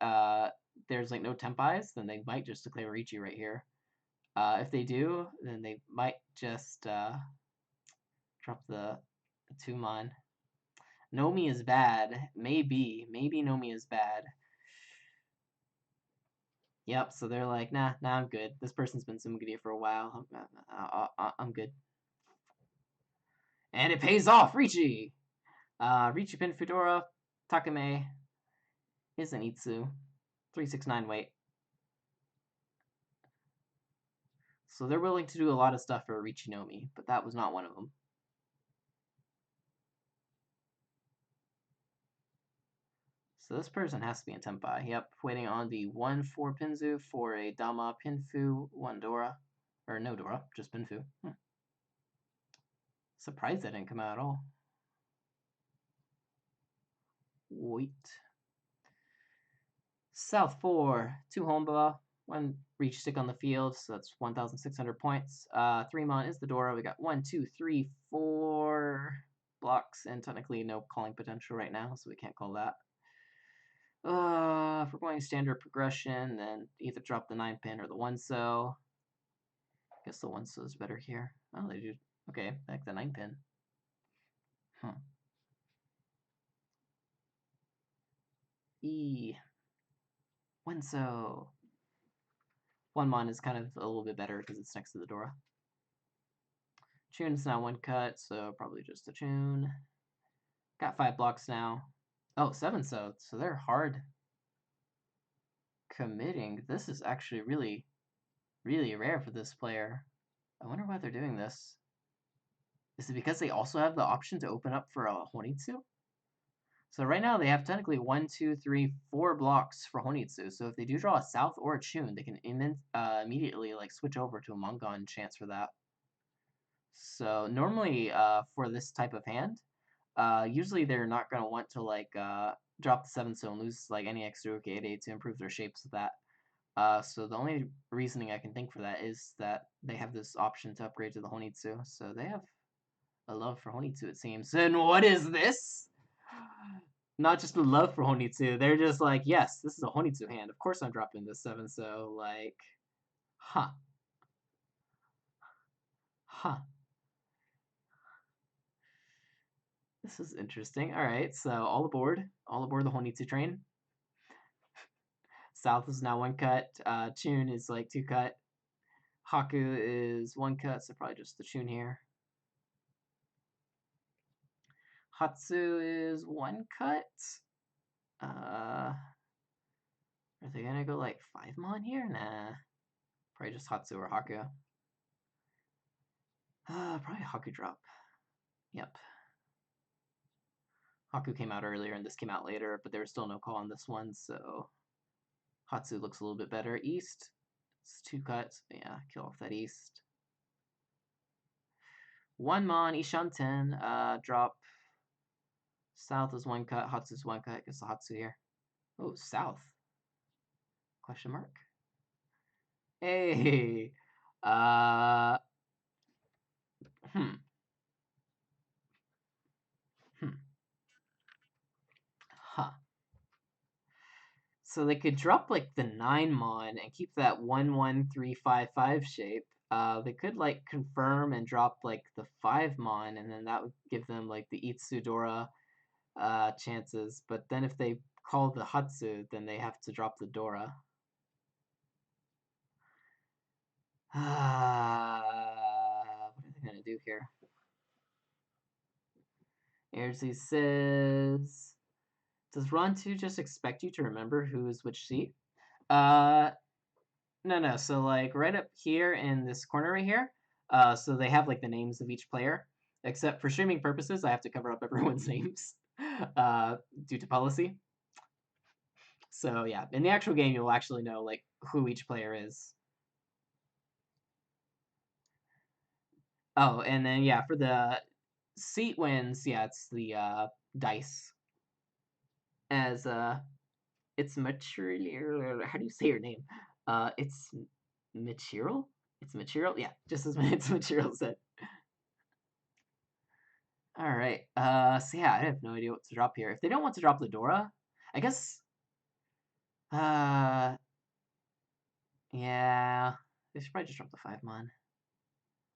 there's like no Tempais, then they might just declare Richi right here. If they do, then they might just drop the 2 mon. Nomi is bad. Maybe Nomi is bad. Yep, so they're like, nah, I'm good. This person's been Sumugadia for a while. I'm good. And it pays off! Richi! Richi Pin Fedora, Takame, is an Itsu. 369 weight. So they're willing to do a lot of stuff for Richinomi, but that was not one of them. So this person has to be in Tenpai. Yep, waiting on the 1-4 Pinzu for a Dama Pinfu 1 Dora. Or no Dora, just Pinfu. Surprised that didn't come out at all. Wait. South 4, 2 Homba, 1 reach stick on the field, so that's 1,600 points. 3 mon is the Dora. We got 1, 2, 3, 4 blocks, and technically no calling potential right now, so we can't call that. If we're going standard progression, then either drop the 9-pin or the 1 so. I guess the 1 so is better here. Oh, they do. Okay, back the 9-pin. E. 1 so. 1 mon is kind of a little bit better because it's next to the Dora. Tune's now 1 cut, so probably just a tune. Got 5 blocks now. Oh, 7 so. So they're hard committing. This is actually really, really rare for this player. I wonder why they're doing this. Is it because they also have the option to open up for a Honitsu? So right now they have technically 1, 2, 3, 4 blocks for Honitsu. So if they do draw a South or a Chun, they can immediately like switch over to a Mongon chance for that. So normally for this type of hand, usually they're not going to want to like drop the 7 so and lose like any extra Uke to improve their shapes with that. So the only reasoning I can think for that is that they have this option to upgrade to the Honitsu. So they have a love for Honitsu, it seems. And what is this? Not just a love for Honitsu. They're just like, yes, this is a Honitsu hand. Of course I'm dropping this 7 so. Like, huh. Huh. This is interesting. All right, so all aboard the Honitsu train. South is now 1 cut. Chun is like 2 cut. Haku is 1 cut, so probably just the Chun here. Hatsu is 1 cut. Are they gonna go like 5 mon here? Nah. Probably just Hatsu or Haku. Probably Haku drop. Yep. Haku came out earlier and this came out later, but there was still no call on this one, so Hatsu looks a little bit better. East, it's 2 cuts. Yeah, kill off that East. 1 mon, Ishanten, drop. South is 1 cut, Hatsu's 1 cut, gets the Hatsu here. Oh, South. Question mark. Hey. Uh. Hmm. Hmm. Huh. So they could drop like the 9 mon and keep that 1-1-3-5-5 shape. They could like confirm and drop like the 5 mon, and then that would give them like the Itsudora chances. But then if they call the Hatsu, then they have to drop the Dora. What are they gonna do here? Airzy says, "Does Ron 2 just expect you to remember who is which seat?" Uh, no. So like right up here in this corner right here, so they have like the names of each player. Except for streaming purposes, I have to cover up everyone's names, uh, due to policy. So yeah, in the actual game, you'll actually know like who each player is. Oh, and then yeah, for the seat wins, yeah, it's the dice as it's material. How do you say your name? It's material. It's material. Yeah, just as it's material said. All right. So yeah, I have no idea what to drop here. If they don't want to drop the Dora, I guess. Uh, yeah, they should probably just drop the 5 mon.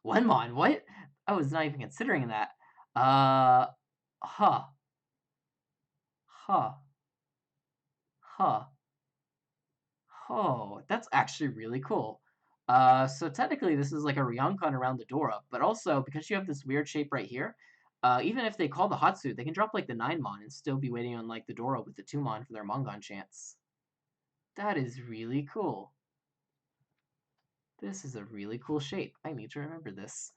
1 mon. What? I was not even considering that. Uh, huh, huh, huh. Oh, that's actually really cool. So technically this is like a Ryokan around the Dora, but also because you have this weird shape right here, even if they call the Hatsu, they can drop like the 9 mon and still be waiting on like the Dora with the 2 mon for their Mongon chance. That is really cool. This is a really cool shape. I need to remember this.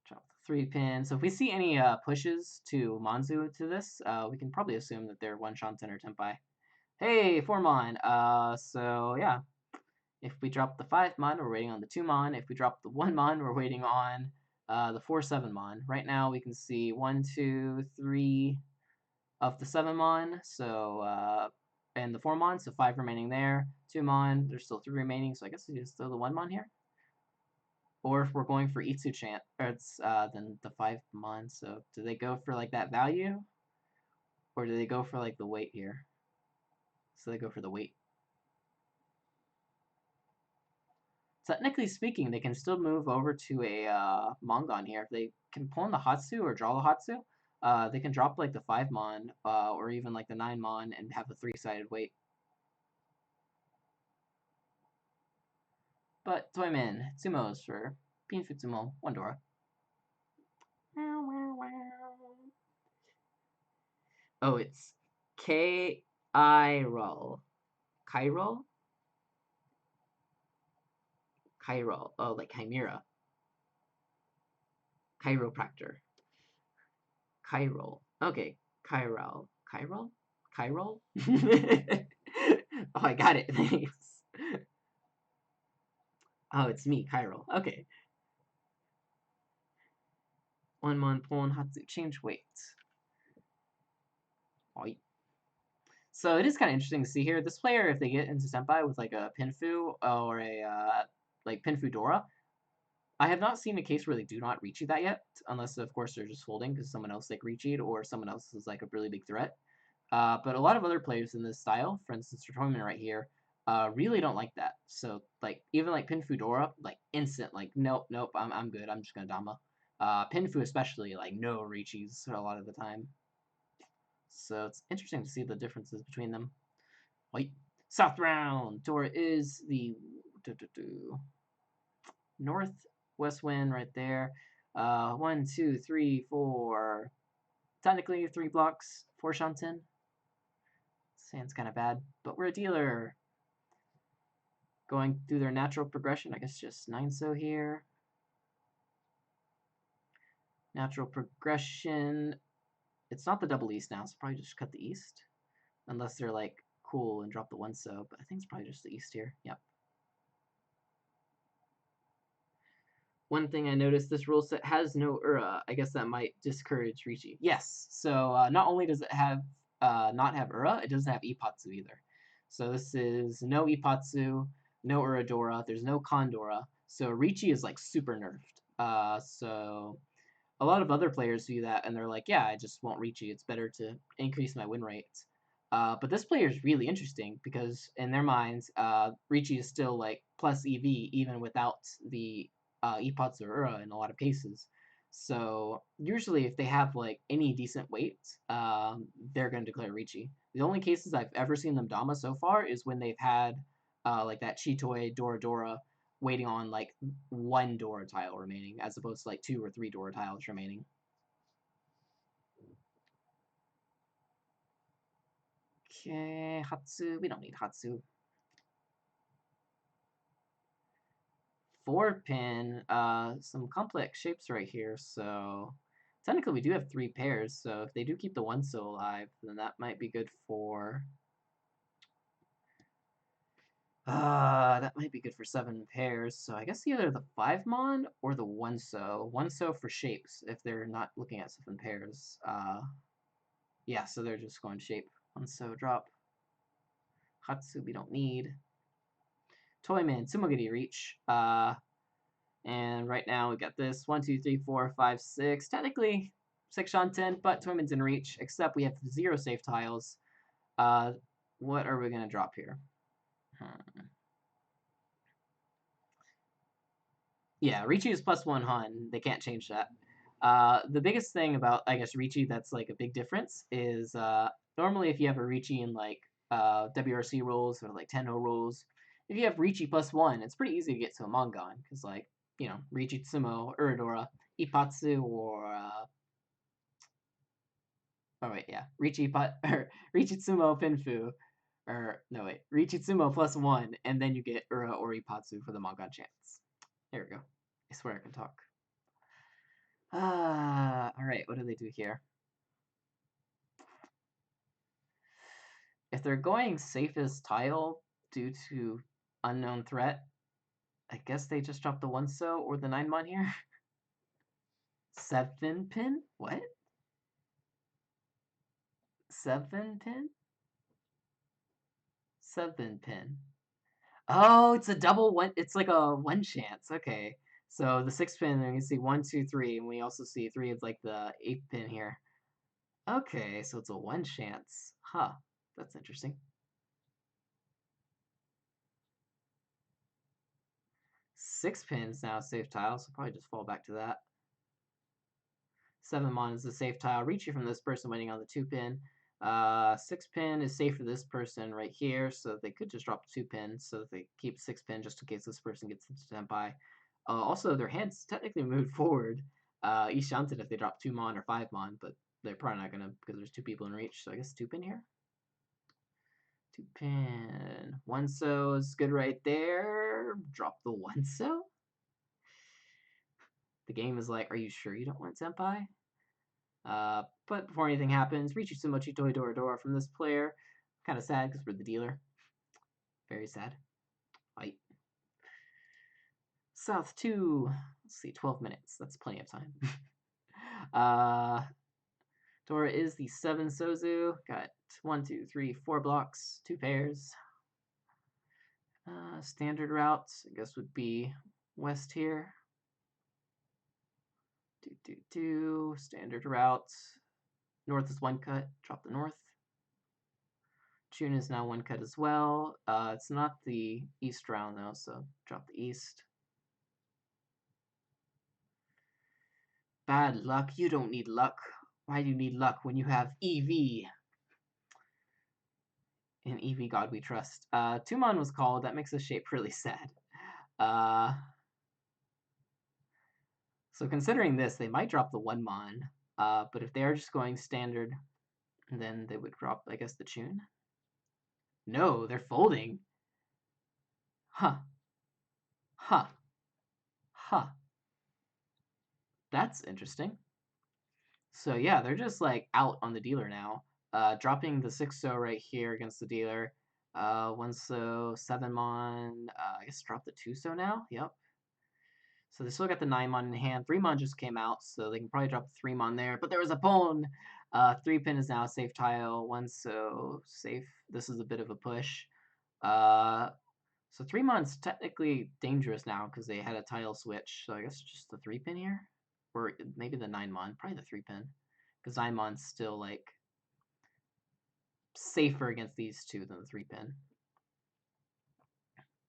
Drop the 3 pin. So if we see any pushes to Manzu to this, we can probably assume that they're one Shanten or Tenpai. Hey, 4 mon. So yeah, if we drop the 5 mon, we're waiting on the 2 mon. If we drop the 1 mon, we're waiting on the 4-7 mon. Right now, we can see 1, 2, 3 of the 7 mon. So and the 4 mon, so 5 remaining there. 2 mon, there's still 3 remaining. So I guess we just throw the 1 mon here. Or if we're going for Itsu chant, or it's then the 5 mon. So do they go for like that value, or do they go for like the weight here? So they go for the weight. Technically speaking, they can still move over to a Mongon here. If they can pull in the Hatsu or draw the Hatsu, they can drop like the 5 mon or even like the 9 mon and have a 3-sided weight. But Toyman, Tsumos for Pinfutsumo, one Dora. Oh, it's K-I-roll. Chiral? Chiral. Oh, like Chimera. Chiropractor. Chiral. Okay. Chiral. Chiral? Chiral? Oh, I got it. Thanks. Oh, it's me, Chiral. Okay. 1 mon Pon Hatsu. Change weight. Oi. So it is kind of interesting to see here. This player, if they get into Senpai with like a Pinfu or a like Pinfu Dora, I have not seen a case where they do not reach that yet, unless of course they're just folding because someone else like reach or someone else is like a really big threat. But a lot of other players in this style, for instance, Toyman right here, really don't like that. So like even like Pinfu Dora, like instant, like nope, I'm good. I'm just gonna Dama. Pinfu especially, like no reachies a lot of the time. So it's interesting to see the differences between them. Wait, South round. Dora is the northwest wind right there. 1, 2, 3, 4. Technically 3 blocks for Shanten. Sounds kind of bad, but we're a dealer. Going through their natural progression, I guess just 9 so here. Natural progression. It's not the double east now, so probably just cut the east. Unless they're like cool and drop the 1 so, but I think it's probably just the east here. Yep. One thing I noticed, this rule set has no Ura. I guess that might discourage Richi. Yes, so not only does it have not have Ura, it doesn't have Ipatsu either. So this is no Ipatsu, no Uradora, there's no Condora. So Richi is like super nerfed. So a lot of other players do that, and they're like, yeah, I just won't Richi. It's better to increase my win rate. But this player is really interesting because in their minds, Richi is still like plus EV even without the Ipatsu or Ura in a lot of cases. So usually, if they have like any decent weight, they're going to declare Richi. The only cases I've ever seen them Dama so far is when they've had like that Chitoi Dora Dora waiting on like 1 Dora tile remaining, as opposed to like 2 or 3 Dora tiles remaining. Okay, Hatsu. We don't need Hatsu. 4-pin. Some complex shapes right here. So technically, we do have 3 pairs. So if they do keep the 1 so alive, then that might be good for. That might be good for 7 pairs. So I guess either the 5 mon or the 1 so. 1 so for shapes if they're not looking at 7 pairs. Yeah, so they're just going shape. 1 so drop. Hatsu we don't need. Toyman, Tsumogiri reach. And right now we got this 1, 2, 3, 4, 5, 6. Technically 6 on 10, but Toyman's in reach, except we have 0 safe tiles. What are we gonna drop here? Yeah, Ricci is +1 Hun. They can't change that. The biggest thing about, I guess, Ricci that's like a big difference is normally if you have a Ricci in like WRC rules or like Tenno rules, if you have Ricci +1, it's pretty easy to get to a Mongon because like, you know, Ricci Tsumo, Uradora, Ipatsu, or oh wait, yeah, Ricci Ricci Tsumo Pinfu, or no wait, Ricci Tsumo +1, and then you get Ura or Ipatsu for the Mongon chance. There we go. I swear I can talk. Alright, what do they do here? If they're going safest tile due to unknown threat, I guess they just drop the 1 so or the 9 mon here. 7 pin? What? 7 pin? 7 pin. Oh, it's a double one. It's like a 1 chance. Okay. So the 6 pin, you can see 1, 2, 3, and we also see 3 of like the 8 pin here. Okay, so it's a 1 chance. Huh. That's interesting. 6 pins now safe tile, so probably just fall back to that. 7 mon is a safe tile. Reaching from this person waiting on the 2 pin. 6 pin is safe for this person right here, so they could just drop 2 pin so that they keep 6 pin just in case this person gets into Senpai. Also, their hands technically moved forward. Ishanten if they drop 2 mon or 5 mon, but they're probably not gonna because there's 2 people in reach, so I guess 2 pin here. 2 pin. 1 so is good right there. Drop the 1 so. The game is like, are you sure you don't want Senpai? But before anything happens, Richu Sumochi Toi Doradora from this player. Kind of sad because we're the dealer. Very sad. Fight. South 2. Let's see, 12 minutes. That's plenty of time. Dora is the 7 Sozu. Got 1, 2, 3, 4 blocks, 2 pairs. Standard route, I guess, would be west here. Standard route. North is 1 cut. Drop the north. June is now 1 cut as well. It's not the east round though, so drop the east. Bad luck. You don't need luck. Why do you need luck when you have EV? In EV God we trust. 2-mon was called. That makes the shape really sad. So considering this, they might drop the 1-mon. But if they're just going standard, then they would drop, I guess, the Tune. No, they're folding. Huh. Huh. Huh. That's interesting. So yeah, they're just like out on the dealer now. Dropping the 6-so right here against the dealer. 1-so, 7-mon. I guess drop the 2-so now. Yep. So they still got the 9-mon in hand. 3-mon just came out, so they can probably drop the 3-mon there. But there was a pawn. 3-pin is now a safe tile. 1-so safe. This is a bit of a push. So 3-mon's technically dangerous now because they had a tile switch. So I guess just the 3-pin here, or maybe the 9-mon, probably the 3-pin, because 9-mon's still like safer against these two than the 3-pin.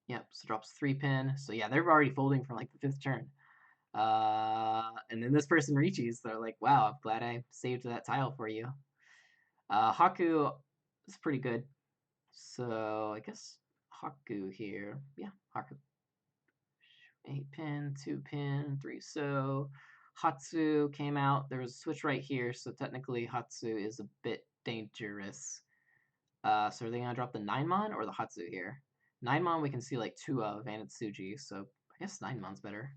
Yep, so drops 3-pin. So yeah, they're already folding for like the 5th turn. And then this person reaches. They're like, "Wow, I'm glad I saved that tile for you." Haku is pretty good. So I guess Haku here. Yeah, Haku. 8-pin, 2-pin, 3-so. Hatsu came out. There was a switch right here, so technically Hatsu is a bit dangerous. So are they gonna drop the 9-mon or the Hatsu here? 9-mon we can see like 2 of, and it's Suji, so I guess 9-mon's better.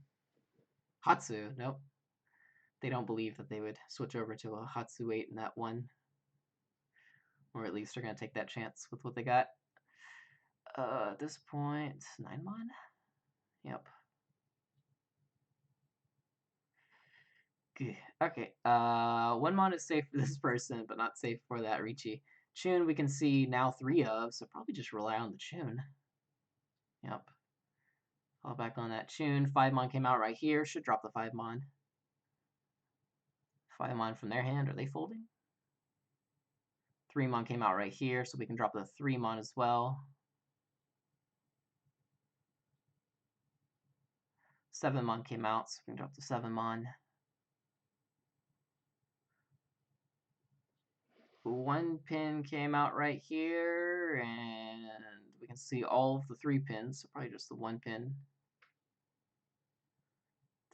Hatsu, nope. They don't believe that they would switch over to a Hatsu 8 in that one. Or at least they're gonna take that chance with what they got. At this point, 9-mon? Yep. Okay. 1-mon is safe for this person, but not safe for that Ricci. Chun we can see now 3 of, so probably just rely on the Chun. Yep. Fall back on that Chun. 5-mon came out right here. Should drop the 5-mon. 5-mon from their hand. Are they folding? 3-mon came out right here, so we can drop the 3-mon as well. 7-mon came out, so we can drop the 7-mon. 1-pin came out right here, and we can see all of the 3-pins, so probably just the 1-pin.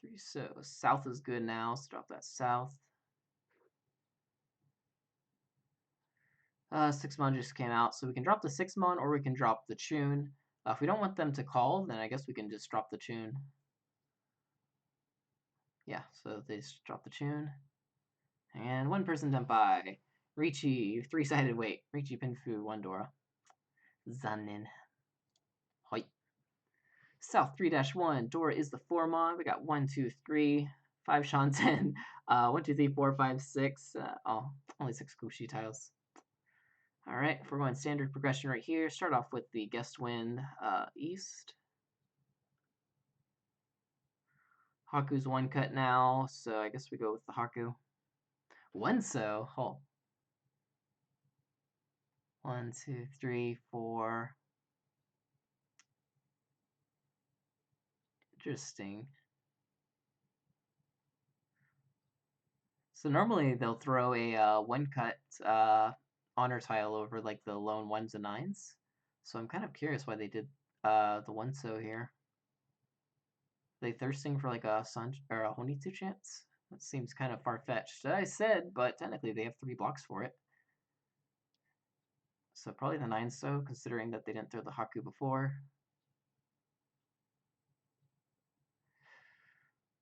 3-so south is good now, so drop that south. 6-mon just came out, so we can drop the 6-mon or we can drop the Chun. If we don't want them to call, then I guess we can just drop the Chun. Yeah, so they just drop the Chun. And 1-person Tenpai. Ricci, 3-sided weight. Ricci Pinfu, 1 Dora. Zanin. Hoi. South 3-1. Dora is the 4-mon. We got 1, 2, 3, 5 Shanten. 1, 2, 3, 4, 5, 6. Only 6 Gushi tiles. Alright, if we're going standard progression right here, start off with the guest wind east. Haku's 1 cut now, so I guess we go with the Haku. 1-so. Oh. 1, 2, 3, 4. Interesting. So normally they'll throw a 1 cut honor tile over like the lone 1s and 9s. So I'm kind of curious why they did the 1-so here. Are they thirsting for like a Sun or a Honitsu chance? That seems kind of far-fetched. I said, but technically they have 3 blocks for it. So probably the 9-so, considering that they didn't throw the Haku before.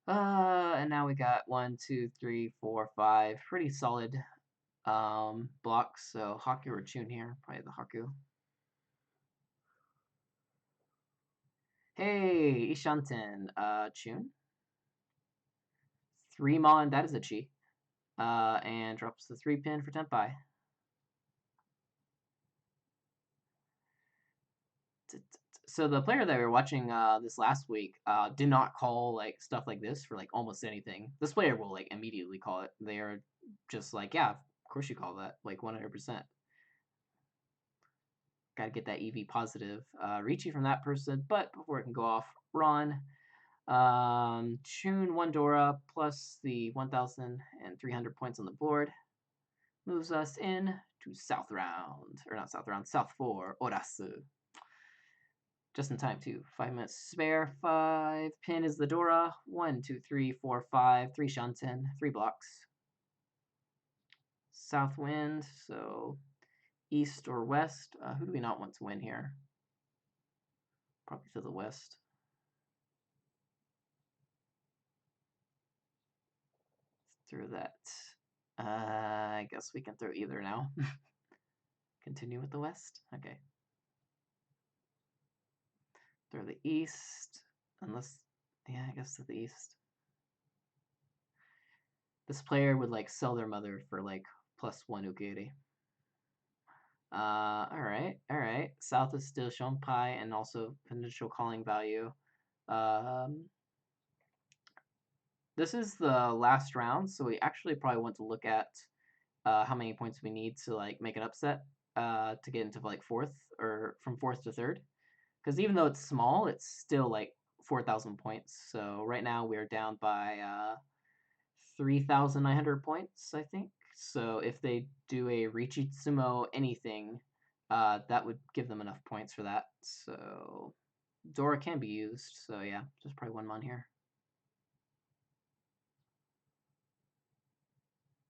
And now we got 1, 2, 3, 4, 5 pretty solid blocks. So Haku or Chun here, probably the Haku. Hey, Ishanten, Chun. 3-mon, that is a chi. And drops the 3-pin for Tenpai. So the player that we were watching this last week did not call like stuff like this for like almost anything. This player will like immediately call it. They are just like, yeah, of course you call that, like 100%. Gotta get that EV positive Ricci from that person. But before it can go off, Ron. Chun 1 Dora plus the 1,300 points on the board. Moves us in to South Round. Or not South Round, South 4, Orasu. Just in time, too. 5 minutes spare. 5. Pin is the Dora. 1, 2, 3, 4, 5. 3 Shanten. 3 blocks. South wind, so east or west. Who do we not want to win here? Probably to the west. Through that. I guess we can throw either now. Continue with the west. Okay. Throw the east. Unless, yeah, I guess to the east. This player would like sell their mother for like +1 Ukiri. Alright. South is still Shonpai and also potential calling value. This is the last round, so we actually probably want to look at how many points we need to like make an upset to get into like fourth or from fourth to third. Because even though it's small, it's still like 4,000 points. So right now we're down by 3,900 points, I think. So if they do a Richitsumo anything, that would give them enough points for that. So Dora can be used. So yeah, just probably 1 mon here.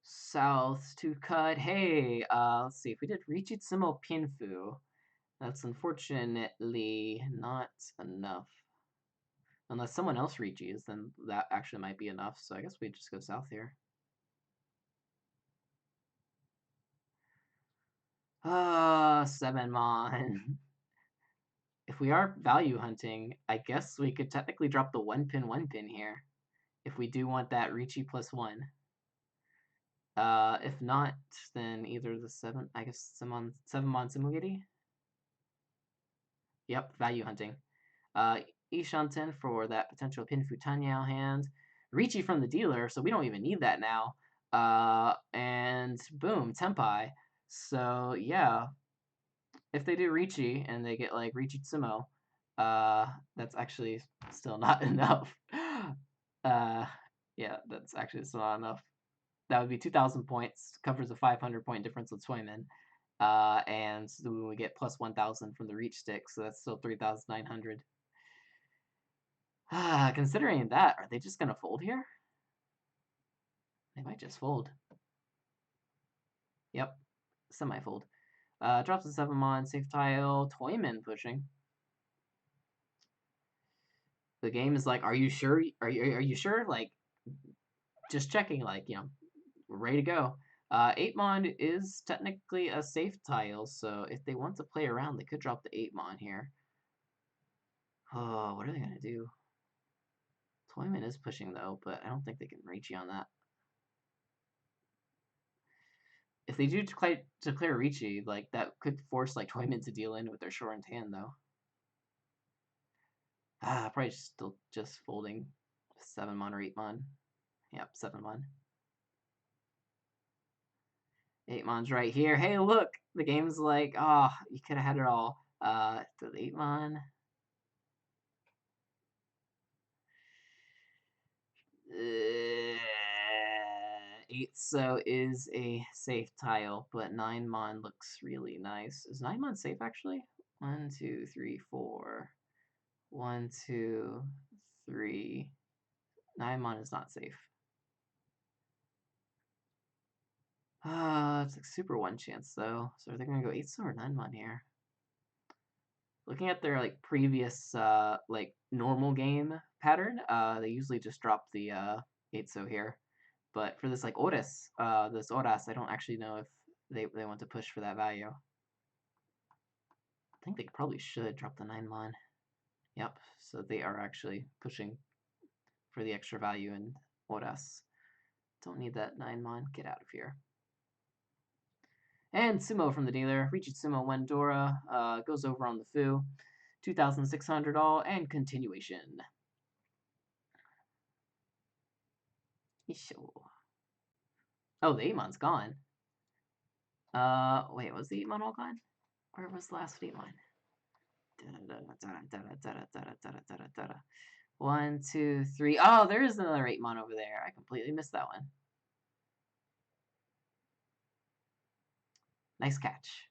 South to cut. Hey, let's see. If we did Richitsumo Pinfu, that's unfortunately not enough. Unless someone else reaches, then that actually might be enough. So I guess we just go south here. 7 mon. If we are value hunting, I guess we could technically drop the 1 pin here. If we do want that Ricci +1. If not, then either the 7, I guess 7 mon Simugiri. Yep, value hunting. Ishanten for that potential pin Futanyao hand. Ricci from the dealer, so we don't even need that now. And boom, Tenpai. So yeah, if they do Ricci and they get like Ricci Tsumo, that's actually still not enough. Yeah, that's actually still not enough. That would be 2,000 points, covers a 500 point difference with Toyman. And we get plus 1,000 from the reach stick, so that's still 3,900. Considering that, are they just gonna fold here? They might just fold. Yep, semi-fold. Drops a 7 mon, safe tile, Toyman pushing. The game is like, are you sure? Are you sure? Like, just checking, like, you know, we're ready to go. 8 mon is technically a safe tile, so if they want to play around, they could drop the 8 mon here. Oh, what are they gonna do? Toyman is pushing though, but I don't think they can reach you on that. If they do declare Ricci, like that could force like Toyman to deal in with their shortened hand though. Probably still just folding 7 mon or 8 mon. Yep, 7 mon. 8 mon's right here. Hey, look, the game's like, oh, you could have had it all. The 8 mon. 8 so is a safe tile, but 9 mon looks really nice. Is 9 mon safe actually? 1, 2, 3, 4. 1, 2, 3. 9 mon is not safe. It's like super 1 chance though. So are they gonna go 8 so or 9 mon here? Looking at their like previous like normal game pattern, they usually just drop the 8 so here. But for this like Oris, this Oras, I don't actually know if they want to push for that value. I think they probably should drop the 9 mon. Yep, so they are actually pushing for the extra value in Oras. Don't need that 9 mon. Get out of here. And Sumo from the dealer. Richitsumo Wendora goes over on the Fu. 2,600 all and continuation. Oh, the 8 mon's gone. Wait, was the 8 mon all gone? Where was the last 8 mon? 1, 2, 3. Oh, there is another 8 mon over there. I completely missed that one. Nice catch.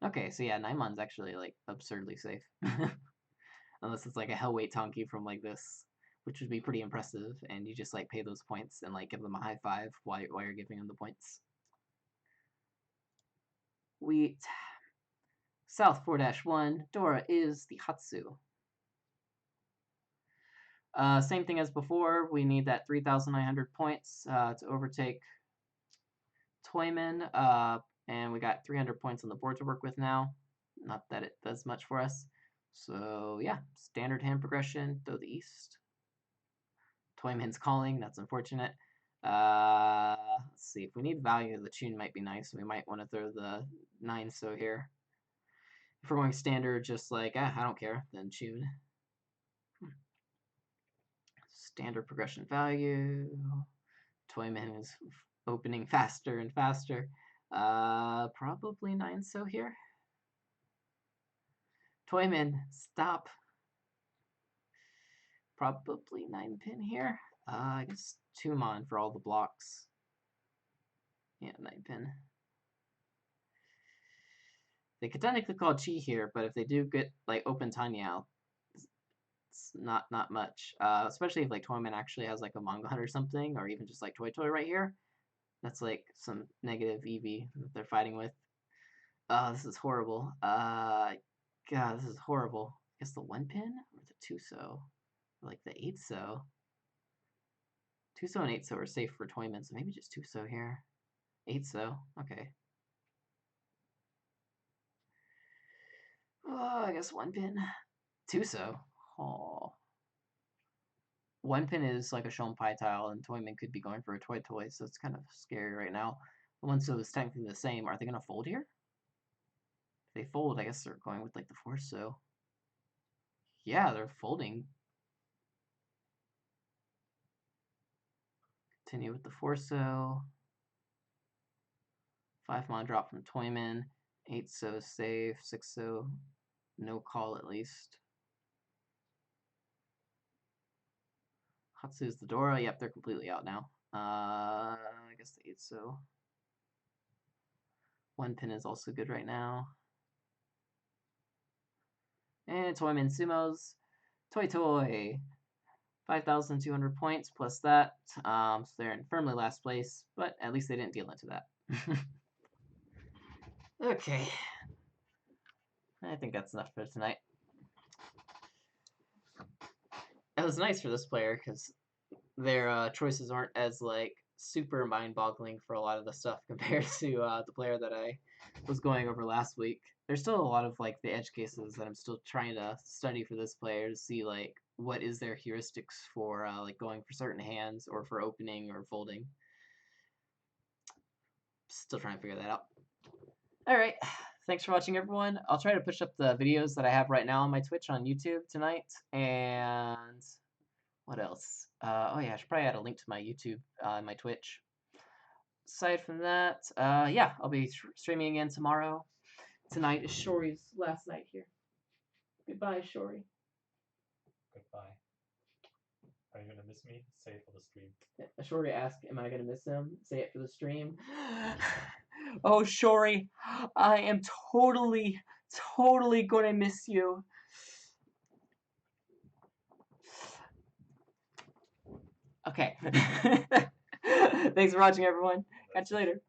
Okay, so yeah, Naimon's actually like absurdly safe. Unless it's like a Hellweight Tonki from like this, which would be pretty impressive, and you just like pay those points and like give them a high five while you're giving them the points. Wheat. South 4-1, Dora is the Hatsu. Same thing as before, we need that 3,900 points to overtake Toyman, and we got 300 points on the board to work with now. Not that it does much for us. So yeah, standard hand progression, throw the east. Toyman's calling, that's unfortunate. Let's see, if we need value, the tune might be nice. We might want to throw the 9 so here. If we're going standard, just like, I don't care, then tune. Standard progression value. Toyman is opening faster and faster. Probably 9 so here. Toyman, stop. Probably 9 pin here. I guess Tumon for all the blocks. Yeah, 9 pin. They could technically call Chi here, but if they do get like open Tanyao, it's not much. Especially if like Toyman actually has like a manga or something, or even just like Toy right here. That's like some negative EV that they're fighting with. This is horrible. God, this is horrible. I guess the 1 pin or the 2 so, or like the 8 so. 2 so and 8 so are safe for Toyman, so maybe just 2 so here. 8 so, okay. Oh, I guess 1 pin. 2 so. Oh. 1 pin is like a Shonpai tile, and Toyman could be going for a Toy, so it's kind of scary right now. 1 so is technically the same. Are they going to fold here? If they fold, I guess they're going with like the 4 so. Yeah, they're folding. Continue with the 4 so. 5 mon drop from Toyman. 8 so safe. 6 so no call at least. Hatsu's the Dora. Yep, they're completely out now. I guess the 8 so. 1 pin is also good right now. And Toyman Sumos. Toy. 5,200 points plus that. So they're in firmly last place, but at least they didn't deal into that. Okay. I think that's enough for tonight. It was nice for this player because their choices aren't as like super mind-boggling for a lot of the stuff compared to the player that I was going over last week. There's still a lot of like the edge cases that I'm still trying to study for this player to see like what is their heuristics for like going for certain hands or for opening or folding. Still trying to figure that out. All right. Thanks for watching, everyone. I'll try to push up the videos that I have right now on my Twitch on YouTube tonight. And what else? Oh, yeah, I should probably add a link to my YouTube and my Twitch. Aside from that, yeah, I'll be streaming again tomorrow. Tonight is Shori's last night here. Goodbye, Shori. Goodbye. Are you gonna miss me? Say it for the stream. Shori asked, am I going to miss him? Say it for the stream. Oh, Shori, I am totally going to miss you. Okay. Thanks for watching, everyone. Catch you later.